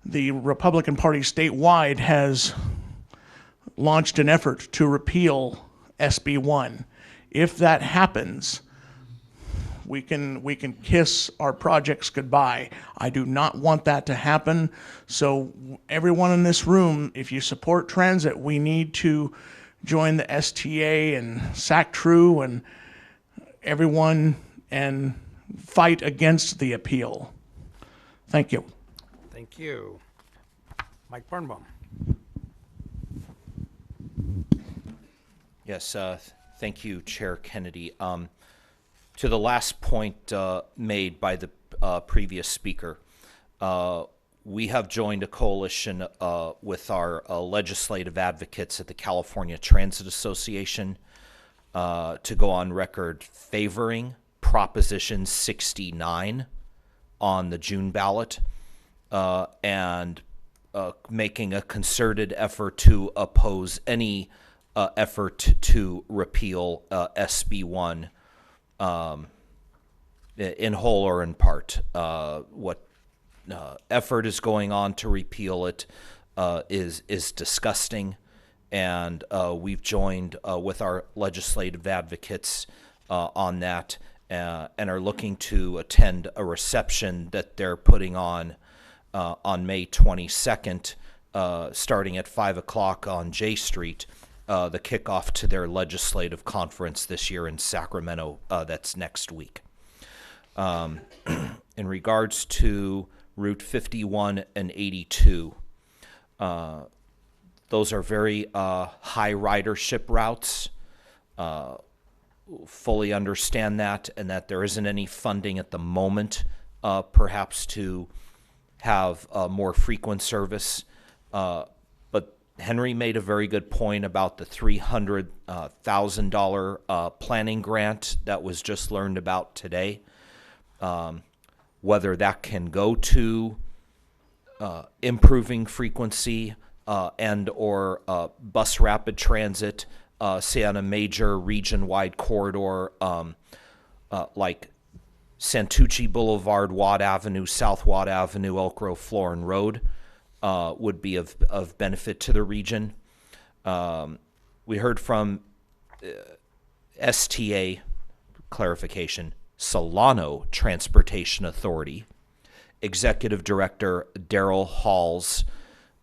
the Republican Party statewide has launched an effort to repeal SB 1. If that happens, we can kiss our projects goodbye. I do not want that to happen. So everyone in this room, if you support transit, we need to join the STA and SACTRU and everyone and fight against the appeal. Thank you. Thank you. Mike Barnbaum. Yes, thank you, Chair Kennedy. To the last point made by the previous speaker, we have joined a coalition with our legislative advocates at the California Transit Association to go on record favoring Proposition 69 on the June ballot and making a concerted effort to oppose any effort to repeal SB 1 in whole or in part. What effort is going on to repeal it is disgusting, and we've joined with our legislative advocates on that and are looking to attend a reception that they're putting on May 22nd, starting at 5 o'clock on J Street, the kickoff to their legislative conference this year in Sacramento. That's next week. In regards to Route 51 and 82, those are very high ridership routes. Fully understand that, and that there isn't any funding at the moment, perhaps to have more frequent service. But Henry made a very good point about the $300,000 planning grant that was just learned about today. Whether that can go to improving frequency and or bus rapid transit, say on a major region-wide corridor like Santucci Boulevard, Watt Avenue, South Watt Avenue, Elk Grove, Florin Road, would be of benefit to the region. We heard from STA, clarification, Solano Transportation Authority, Executive Director Daryl Halls,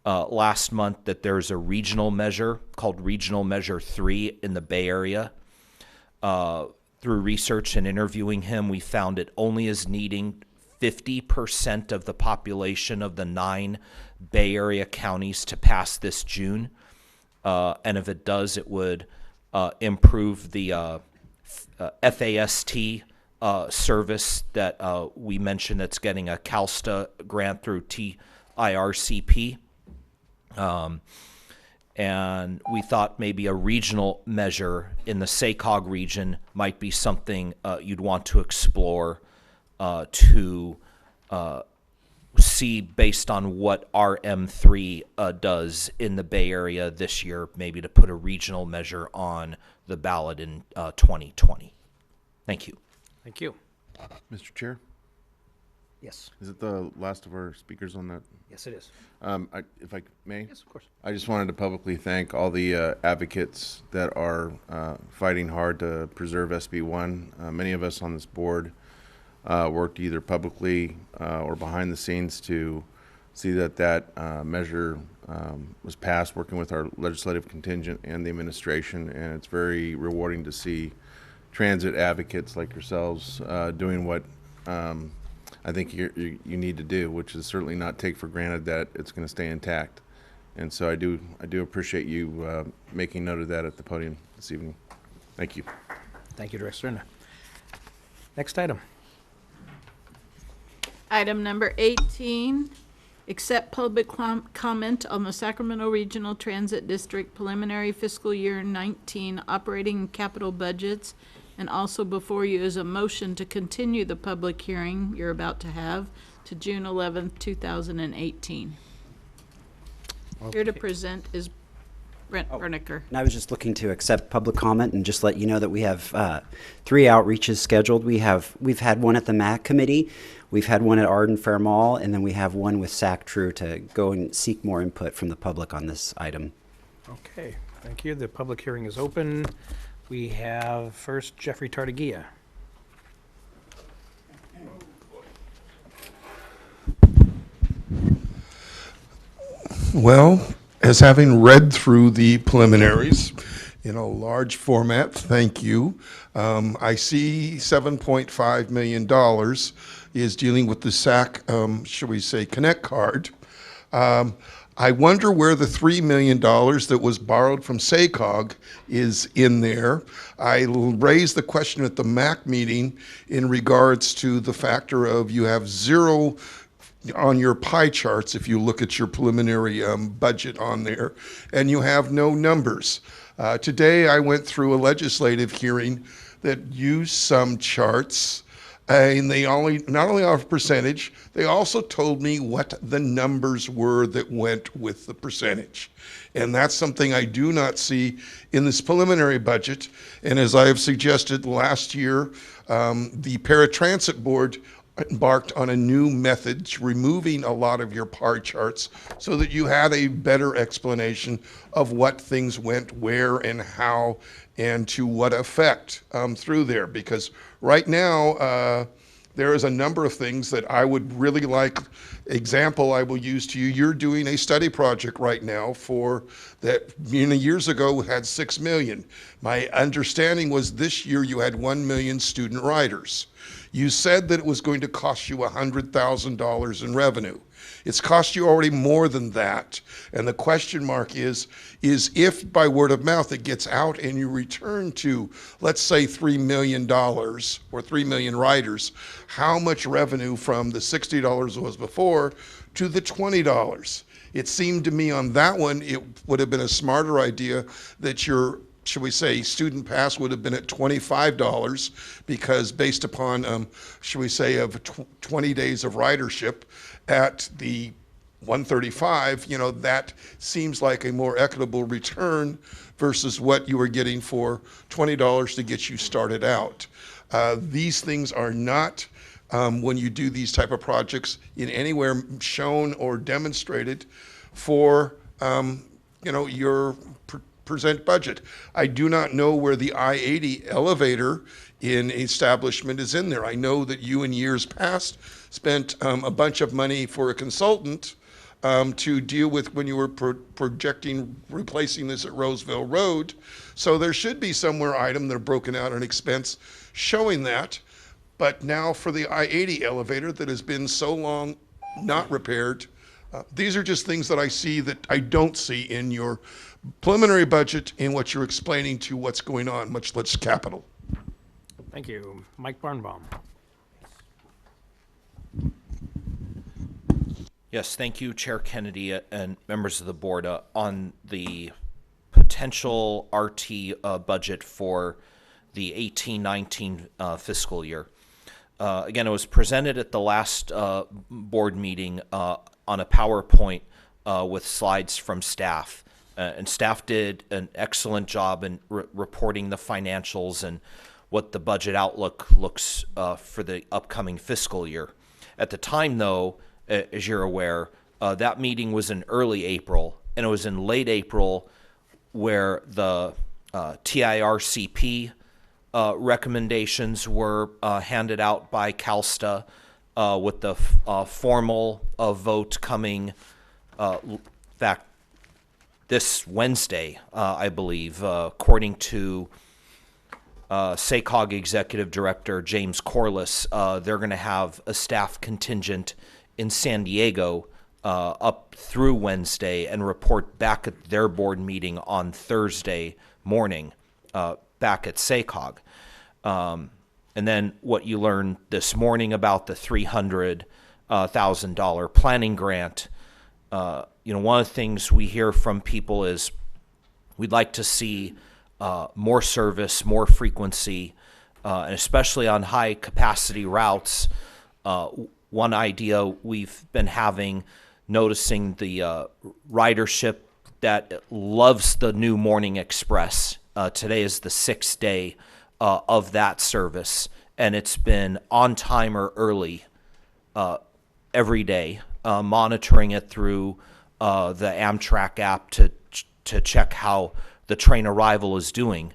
last month that there's a regional measure called Regional Measure 3 in the Bay Area. Through research and interviewing him, we found it only is needing 50% of the population of the 9 Bay Area counties to pass this June. And if it does, it would improve the FAST service that we mentioned that's getting a CalSTA grant through TIRCP. And we thought maybe a regional measure in the SACOG region might be something you'd want to explore to see based on what RM3 does in the Bay Area this year, maybe to put a regional measure on the ballot in 2020. Thank you. Thank you. Mr. Chair? Yes. Is it the last of our speakers on that? Yes, it is. If I may? Yes, of course. I just wanted to publicly thank all the advocates that are fighting hard to preserve SB1. Many of us on this board worked either publicly or behind the scenes to see that measure was passed, working with our legislative contingent and the administration, and it's very rewarding to see transit advocates like yourselves doing what I think you need to do, which is certainly not take for granted that it's going to stay intact. And so I do appreciate you making note of that at the podium this evening. Thank you. Thank you, Director Serna. Next item. Item number 18, accept public comment on the Sacramento Regional Transit District preliminary fiscal year 19 operating and capital budgets And also before you is a motion to continue the public hearing you're about to have to June 11th, 2018. Here to present is Brent Bernicker. And I was just looking to accept public comment and just let you know that we have 3 outreaches scheduled. We've had one at the MAC committee, we've had one at Arden Fair Mall, and then we have one with SAC-TRU to go and seek more input from the public on this item. Okay, thank you. The public hearing is open. We have first Jeffrey Tartagia. Well, as having read through the preliminaries in a large format, thank you. I see $7.5 million is dealing with the SAC, shall we say, Connect card. I wonder where the $3 million that was borrowed from SACOG is in there. I raised the question at the MAC meeting in regards to the factor of you have 0 on your pie charts if you look at your preliminary budget on there, and you have no numbers. Today I went through a legislative hearing that used some charts, and they not only offer percentage, they also told me what the numbers were that went with the percentage. And that's something I do not see in this preliminary budget. And as I have suggested last year, the Paratransit Board embarked on a new method, removing a lot of your pie charts so that you had a better explanation of what things went where and how and to what effect through there. Because right now, there is a number of things that I would really like. Example I will use to you, you're doing a study project right now for that years ago had 6 million. My understanding was this year you had 1 million student riders. You said that it was going to cost you $100,000 in revenue. It's cost you already more than that. And the question mark is if by word of mouth it gets out and you return to, let's say, $3 million or 3 million riders, how much revenue from the $60 was before to the $20? It seemed to me on that one, it would have been a smarter idea that your, should we say, student pass would have been at $25 because based upon, should we say, of 20 days of ridership at the 135, you know, that seems like a more equitable return versus what you were getting for $20 to get you started out. These things are not, when you do these type of projects, in anywhere shown or demonstrated for, you know, your present budget. I do not know where the I-80 elevator in establishment is in there. I know that you in years past spent a bunch of money for a consultant to deal with when you were projecting replacing this at Roseville Road. So there should be somewhere item that are broken out an expense showing that. But now for the I-80 elevator that has been so long not repaired, these are just things that I see that I don't see in your preliminary budget in what you're explaining to what's going on, much less capital. Thank you. Mike Barnbaum. Yes, thank you, Chair Kennedy and members of the board. On the potential RT budget for the 18-19 fiscal year. Again, it was presented at the last board meeting on a PowerPoint with slides from staff. And staff did an excellent job in reporting the financials and what the budget outlook looks for the upcoming fiscal year. At the time, though, as you're aware, that meeting was in early April, and it was in late April where the TIRCP recommendations were handed out by CalSTA with the formal vote coming back this Wednesday, I believe, according to SACOG Executive Director James Corliss. They're going to have a staff contingent in San Diego up through Wednesday and report back at their board meeting on Thursday morning back at SACOG. And then what you learned this morning about the $300,000 planning grant. You know, one of the things we hear from people is we'd like to see more service, more frequency, and especially on high capacity routes. One idea we've been noticing the ridership that loves the new Morning Express. Today is the 6th day of that service, and it's been on time or early every day, monitoring it through the Amtrak app to check how the train arrival is doing.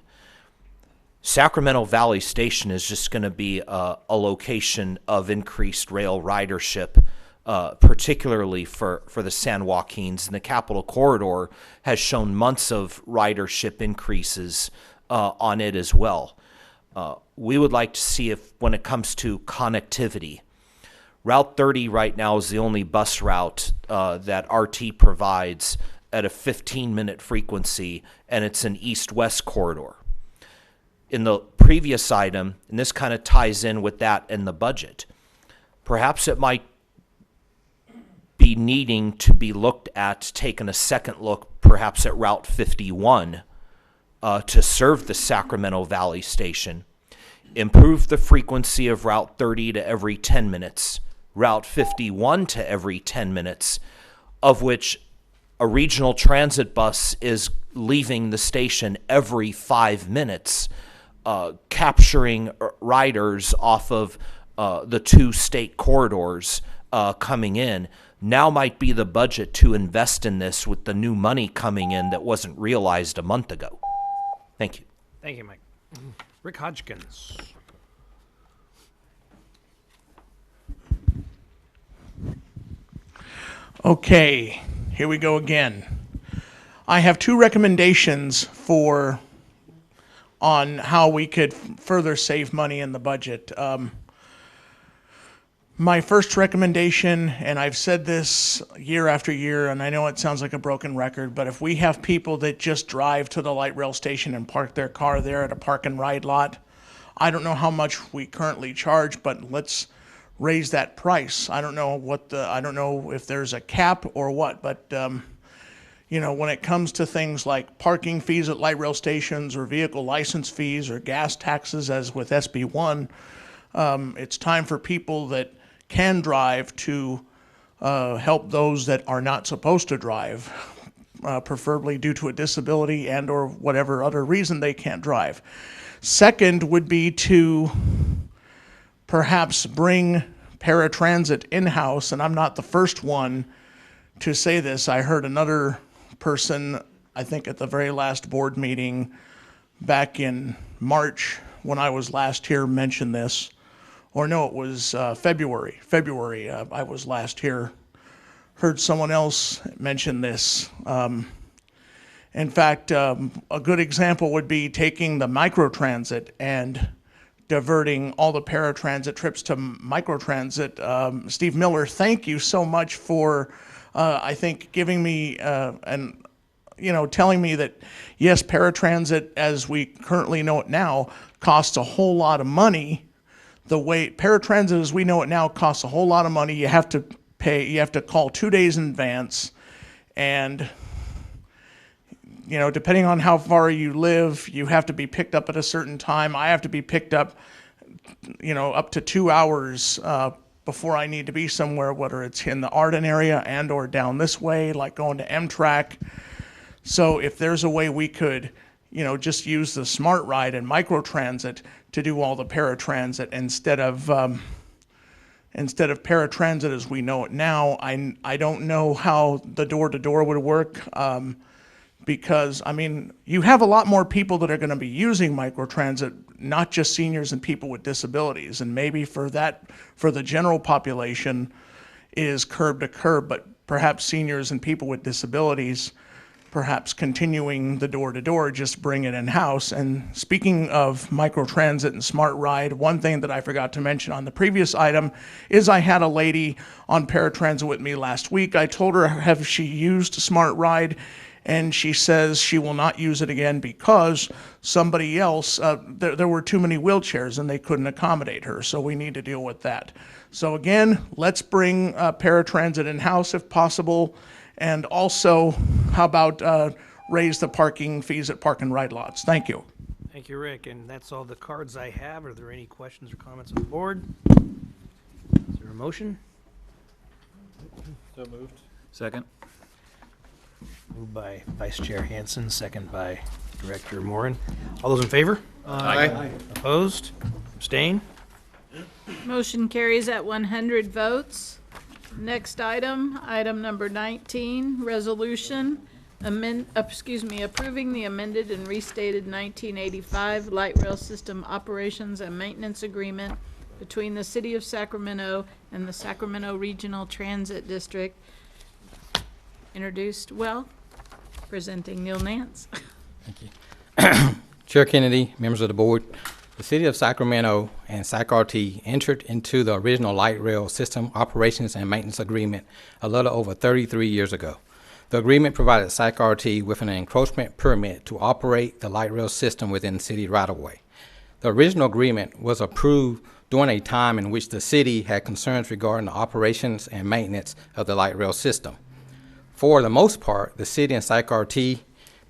Sacramento Valley Station is just going to be a location of increased rail ridership, particularly for the San Joaquins, and the Capital Corridor has shown months of ridership increases on it as well. We would like to see if, when it comes to connectivity, Route 30 right now is the only bus route that RT provides at a 15-minute frequency, and it's an east-west corridor. In the previous item, and this kind of ties in with that in the budget, perhaps it might be needing to be looked at, taking a second look perhaps at Route 51 to serve the Sacramento Valley Station, improve the frequency of Route 30 to every 10 minutes, Route 51 to every 10 minutes, of which a regional transit bus is leaving the station every 5 minutes, capturing riders off of the 2 state corridors coming in. Now might be the budget to invest in this with the new money coming in that wasn't realized a month ago. Thank you. Thank you, Mike. Rick Hodgkins. Okay, here we go again. I have 2 recommendations on how we could further save money in the budget. My first recommendation, and I've said this year after year, and I know it sounds like a broken record, but if we have people that just drive to the light rail station and park their car there at a park and ride lot, I don't know how much we currently charge, but let's raise that price. I don't know if there's a cap or what, but when it comes to things like parking fees at light rail stations or vehicle license fees or gas taxes, as with SB1, it's time for people that can drive to help those that are not supposed to drive, preferably due to a disability and or whatever other reason they can't drive. Second would be to perhaps bring paratransit in-house, and I'm not the first one to say this. I heard another person, I think at the very last board meeting back in March when I was last here, mention this. Or no, it was February. I was last here. Heard someone else mention this. In fact, a good example would be taking the microtransit and diverting all the paratransit trips to microtransit. Steve Miller, thank you so much for, I think, giving me telling me that, yes, paratransit as we currently know it now costs a whole lot of money. The way paratransit as we know it now costs a whole lot of money. You have to call 2 days in advance, and depending on how far you live, you have to be picked up at a certain time. I have to be picked up, up to 2 hours before I need to be somewhere, whether it's in the Arden area and or down this way, like going to Amtrak. So if there's a way we could, just use the Smart Ride and microtransit to do all the paratransit instead of paratransit as we know it now. I don't know how the door-to-door would work because, you have a lot more people that are going to be using microtransit, not just seniors and people with disabilities. And maybe for the general population is curb to curb, but perhaps seniors and people with disabilities, perhaps continuing the door-to-door, just bring it in-house. And speaking of microtransit and Smart Ride, one thing that I forgot to mention on the previous item is I had a lady on paratransit with me last week. I told her, have she used Smart Ride? And she says she will not use it again because somebody else, there were too many wheelchairs and they couldn't accommodate her. So we need to deal with that. So again, let's bring paratransit in-house if possible. And also, how about raise the parking fees at park and ride lots? Thank you. Thank you, Rick, and that's all the cards I have. Are there any questions or comments on the board? Is there a motion? So moved. Second. Moved by Vice Chair Hansen, second by Director Moran. All those in favor? Aye. Opposed? Abstain? Motion carries at 100 votes. Next item, item number 19, resolution approving the amended and restated 1985 light rail system operations and maintenance agreement between the City of Sacramento and the Sacramento Regional Transit District. Introduced, presenting Neil Nance. Thank you. Chair Kennedy, members of the board, the City of Sacramento and SACRT entered into the original light rail system operations and maintenance agreement a little over 33 years ago. The agreement provided SACRT with an encroachment permit to operate the light rail system within city right-of-way. The original agreement was approved during a time in which the city had concerns regarding the operations and maintenance of the light rail system. For the most part, the city and SACRT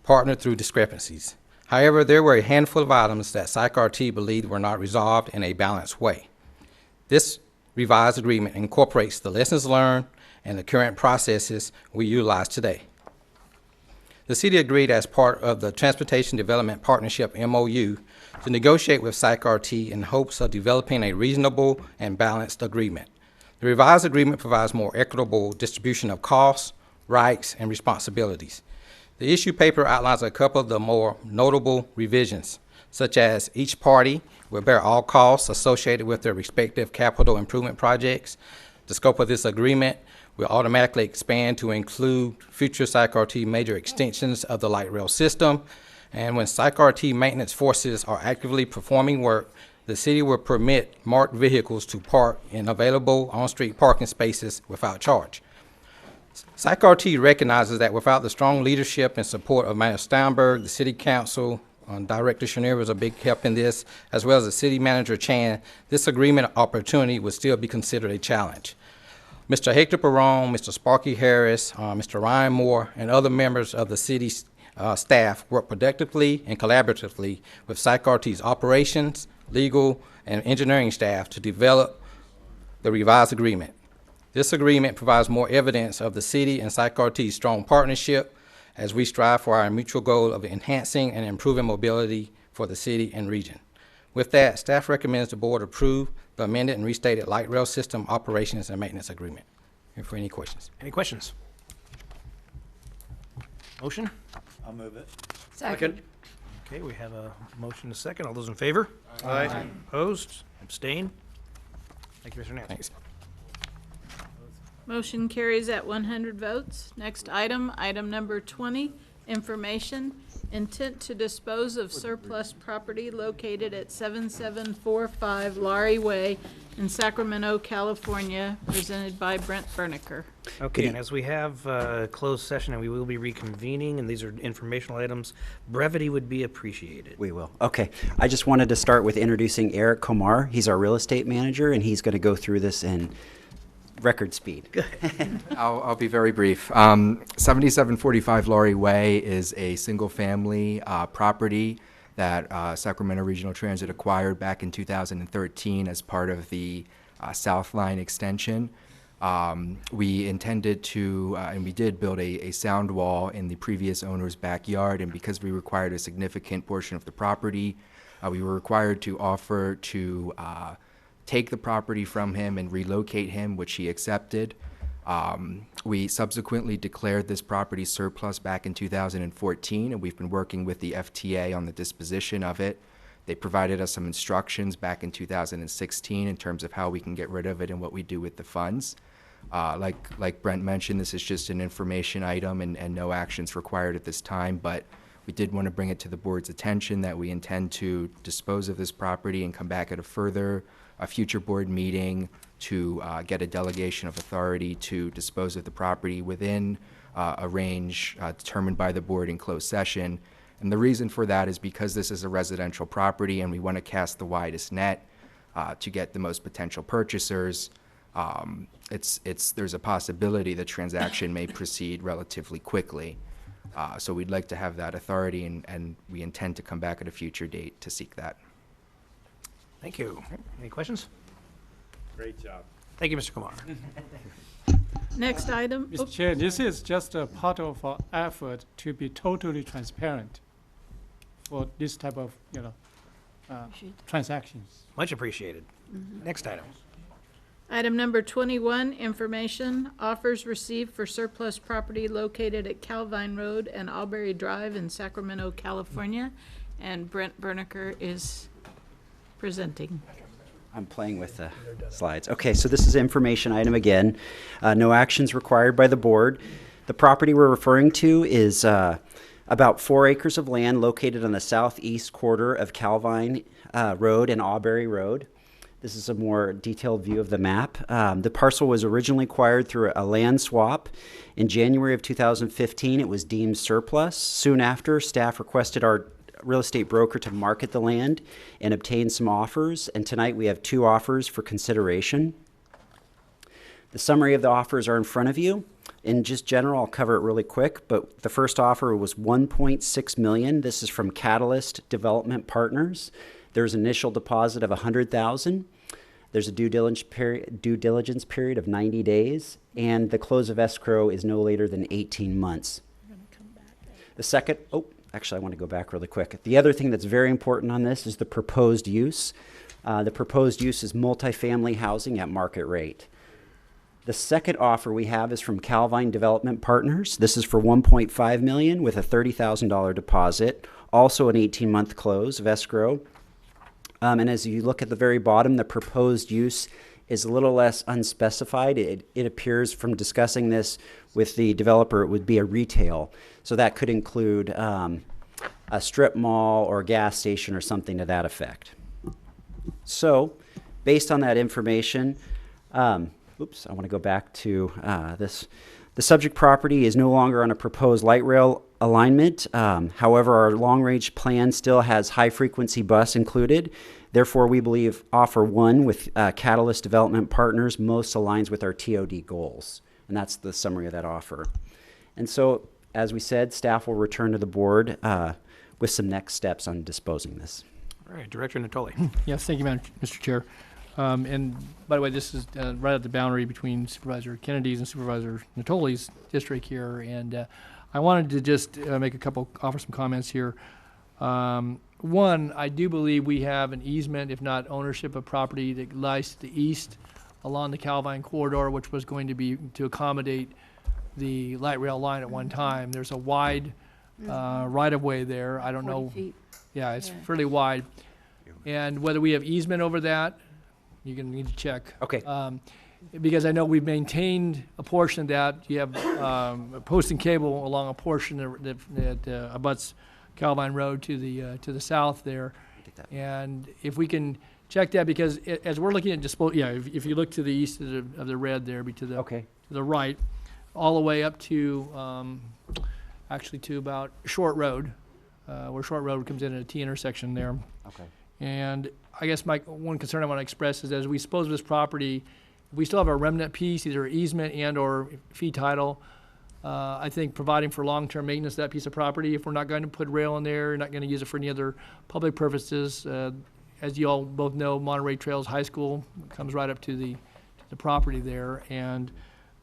partnered through discrepancies. However, there were a handful of items that SACRT believed were not resolved in a balanced way. This revised agreement incorporates the lessons learned and the current processes we utilize today. The city agreed as part of the Transportation Development Partnership MOU to negotiate with SACRT in hopes of developing a reasonable and balanced agreement. The revised agreement provides more equitable distribution of costs, rights, and responsibilities. The issue paper outlines a couple of the more notable revisions, such as each party will bear all costs associated with their respective capital improvement projects. The scope of this agreement will automatically expand to include future SACRT major extensions of the light rail system. And when SACRT maintenance forces are actively performing work, the city will permit marked vehicles to park in available on-street parking spaces without charge. SACRT recognizes that without the strong leadership and support of Mayor Steinberg, the City Council, Director Chenier was a big help in this, as well as the City Manager Chan, this agreement opportunity would still be considered a challenge. Mr. Hector Perron, Mr. Sparky Harris, Mr. Ryan Moore, and other members of the city staff work productively and collaboratively with SACRT's operations, legal, and engineering staff to develop the revised agreement. This agreement provides more evidence of the city and SACRT's strong partnership as we strive for our mutual goal of enhancing and improving mobility for the city and region. With that, staff recommends the board approve the amended and restated light rail system operations and maintenance agreement. Here for any questions. Any questions? Motion? I'll move it. Second. Okay, we have a motion and a second. All those in favor? Aye. Opposed? Abstain? Thank you, Mr. Nance. Thanks. Motion carries at 100 votes. Next item, item number 20, information, intent to dispose of surplus property located at 7745 Laurie Way in Sacramento, California, presented by Brent Bernicker. Okay, and as we have a closed session and we will be reconvening, and these are informational items, brevity would be appreciated. We will. Okay. I just wanted to start with introducing Eric Komar. He's our real estate manager, and he's going to go through this in record speed. I'll be very brief. 7745 Laurie Way is a single-family property that Sacramento Regional Transit acquired back in 2013 as part of the South Line extension. We intended to, and we did build a sound wall in the previous owner's backyard, and because we required a significant portion of the property, we were required to offer to take the property from him and relocate him, which he accepted. We subsequently declared this property surplus back in 2014, and we've been working with the FTA on the disposition of it. They provided us some instructions back in 2016 in terms of how we can get rid of it and what we do with the funds. Like Brent mentioned, this is just an information item and no actions required at this time, but we did want to bring it to the board's attention that we intend to dispose of this property and come back at a future board meeting to get a delegation of authority to dispose of the property within a range determined by the board in closed session. And the reason for that is because this is a residential property and we want to cast the widest net to get the most potential purchasers. There's a possibility the transaction may proceed relatively quickly. So we'd like to have that authority, and we intend to come back at a future date to seek that. Thank you. Any questions? Great job. Thank you, Mr. Kumar. Next item. Mr. Chair, this is just a part of our effort to be totally transparent for this type of, transactions. Much appreciated. Next item. Item number 21, information, offers received for surplus property located at Calvine Road and Albury Drive in Sacramento, California. And Brent Berniker is presenting. I'm playing with the slides. Okay, so this is an information item again. No actions required by the board. The property we're referring to is about 4 acres of land located on the southeast quarter of Calvine Road and Auberry Road. This is a more detailed view of the map. The parcel was originally acquired through a land swap. In January of 2015, it was deemed surplus. Soon after, staff requested our real estate broker to market the land and obtain some offers. And tonight we have 2 offers for consideration. The summary of the offers are in front of you. In just general, I'll cover it really quick, but the first offer was $1.6 million. This is from Catalyst Development Partners. There's an initial deposit of $100,000. There's a due diligence period of 90 days, and the close of escrow is no later than 18 months. The second, actually, I want to go back really quick. The other thing that's very important on this is the proposed use. The proposed use is multifamily housing at market rate. The second offer we have is from Calvine Development Partners. This is for $1.5 million with a $30,000 deposit, also an 18-month close of escrow. And as you look at the very bottom, the proposed use is a little less unspecified. It appears from discussing this with the developer, it would be a retail. So that could include a strip mall or a gas station or something to that effect. So based on that information, I want to go back to this. The subject property is no longer on a proposed light rail alignment. However, our long-range plan still has high-frequency bus included. Therefore, we believe offer 1 with Catalyst Development Partners most aligns with our TOD goals. And that's the summary of that offer. And so, as we said, staff will return to the board with some next steps on disposing this. All right, Director Natoli. Yes, thank you, Mr. Chair. And by the way, this is right at the boundary between Supervisor Kennedy's and Supervisor Natoli's district here. And I wanted to just offer some comments here. One, I do believe we have an easement, if not ownership of property that lies to the east along the Calvine corridor, which was going to be to accommodate the light rail line at one time. There's a wide right-of-way there. I don't know. Feet. Yeah, it's fairly wide. And whether we have easement over that, you're going to need to check. Okay. Because I know we've maintained a portion of that. You have post and cable along a portion that abuts Calvine Road to the south there. And if we can check that, because as we're looking at if you look to the east of the red there, to the right, all the way up to actually to about Short Road, where Short Road comes in at a T intersection there. Okay. And I guess my one concern I want to express is as we dispose of this property, if we still have a remnant piece, either easement and or fee title, I think providing for long-term maintenance of that piece of property, if we're not going to put rail in there, not going to use it for any other public purposes, as you all both know, Monterey Trails High School comes right up to the property there, and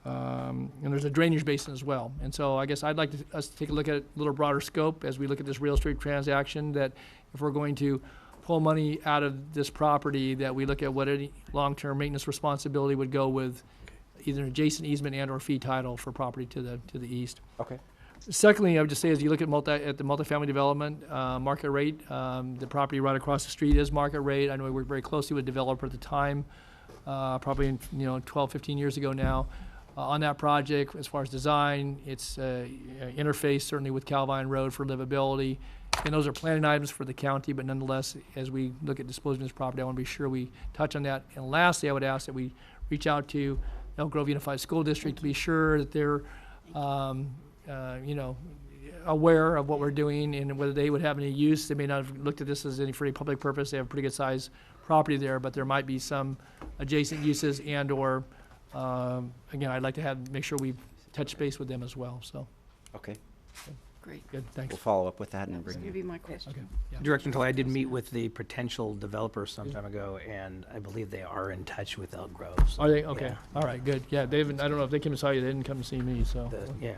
there's a drainage basin as well. And so I guess I'd like us to take a look at a little broader scope as we look at this real estate transaction, that if we're going to pull money out of this property, that we look at what any long-term maintenance responsibility would go with either an adjacent easement and or fee title for property to the east. Okay. Secondly, I would just say as you look at the multifamily development, market rate, the property right across the street is market rate. I know we worked very closely with a developer at the time, probably 12, 15 years ago now, on that project. As far as design, it's interface certainly with Calvine Road for livability. And those are planning items for the county, but nonetheless, as we look at disposing of this property, I want to be sure we touch on that. And lastly, I would ask that we reach out to Elk Grove Unified School District to be sure that they're, aware of what we're doing and whether they would have any use. They may not have looked at this as any for any public purpose. They have a pretty good size property there, but there might be some adjacent uses and or, again, I'd like to make sure we touch base with them as well. So. Okay. Great. Good, thanks. We'll follow up with that and That was bring going to be my question. Director Natoli, I did meet with the potential developer some time ago, and I believe they are in touch with Elk Grove. so, Are they? Okay. yeah. All right, good. Yeah, David, I don't know if they came and saw you. They didn't come to see me, so. Yeah.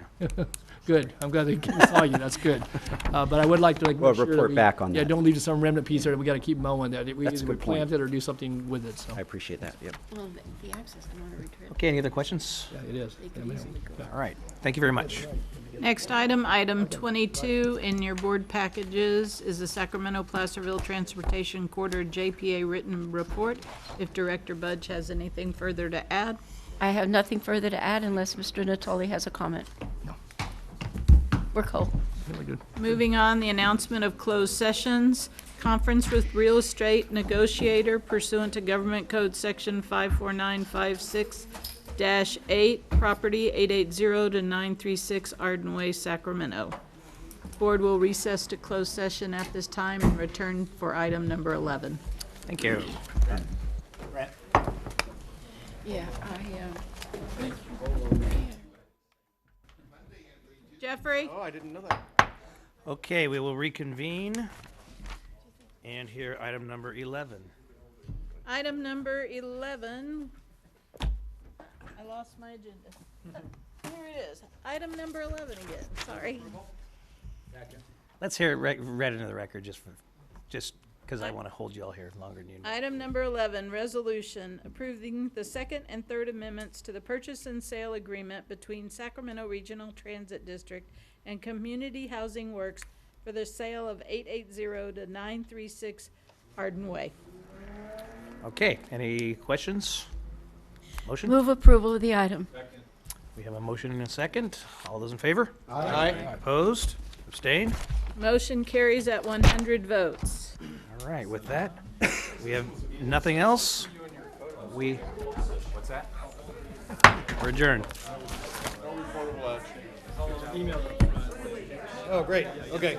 Good. I'm glad they came and saw you. That's good. But I would like to We'll make sure that report we- back on Yeah, that. don't leave some remnant piece there. We got to keep mowing that. We That's a either good point. plant it or do something with it, so. I appreciate that, yep. Well, the access to Monterey Trail. Okay, any other questions? Yeah, it is. They could easily go. All right, thank you very much. Next item, item 22 in your board packages is the Sacramento Placerville Transportation Quarter JPA written report. If Director Budge has anything further to add. I have nothing further to add unless Mr. Natoli has a comment. No. We're cool. Really good. Moving on, the announcement of closed sessions. Conference with real estate negotiator pursuant to Government Code Section 54956-8, property 880 to 936 Arden Way, Sacramento. Board will recess to closed session at this time and return for item number 11. Thank you. Yeah, Jeffrey? Oh, I didn't know that. Okay, we will reconvene and hear item number 11. Item number 11. I lost my agenda. Here it is. Item number 11 again, sorry. Let's hear it read into the record just because I want to hold you all here longer than you know. Item number 11, resolution approving the Second and Third Amendments to the purchase and sale agreement between Sacramento Regional Transit District and Community Housing Works for the sale of 880 to 936 Arden Way. Okay, any questions? Motion? Move approval of the item. We have a motion and a second. All those in favor? Aye. Opposed? Abstained? Motion carries at 100 votes. All right, with that, we have nothing else. What's that? We're adjourned. Oh, great. Okay.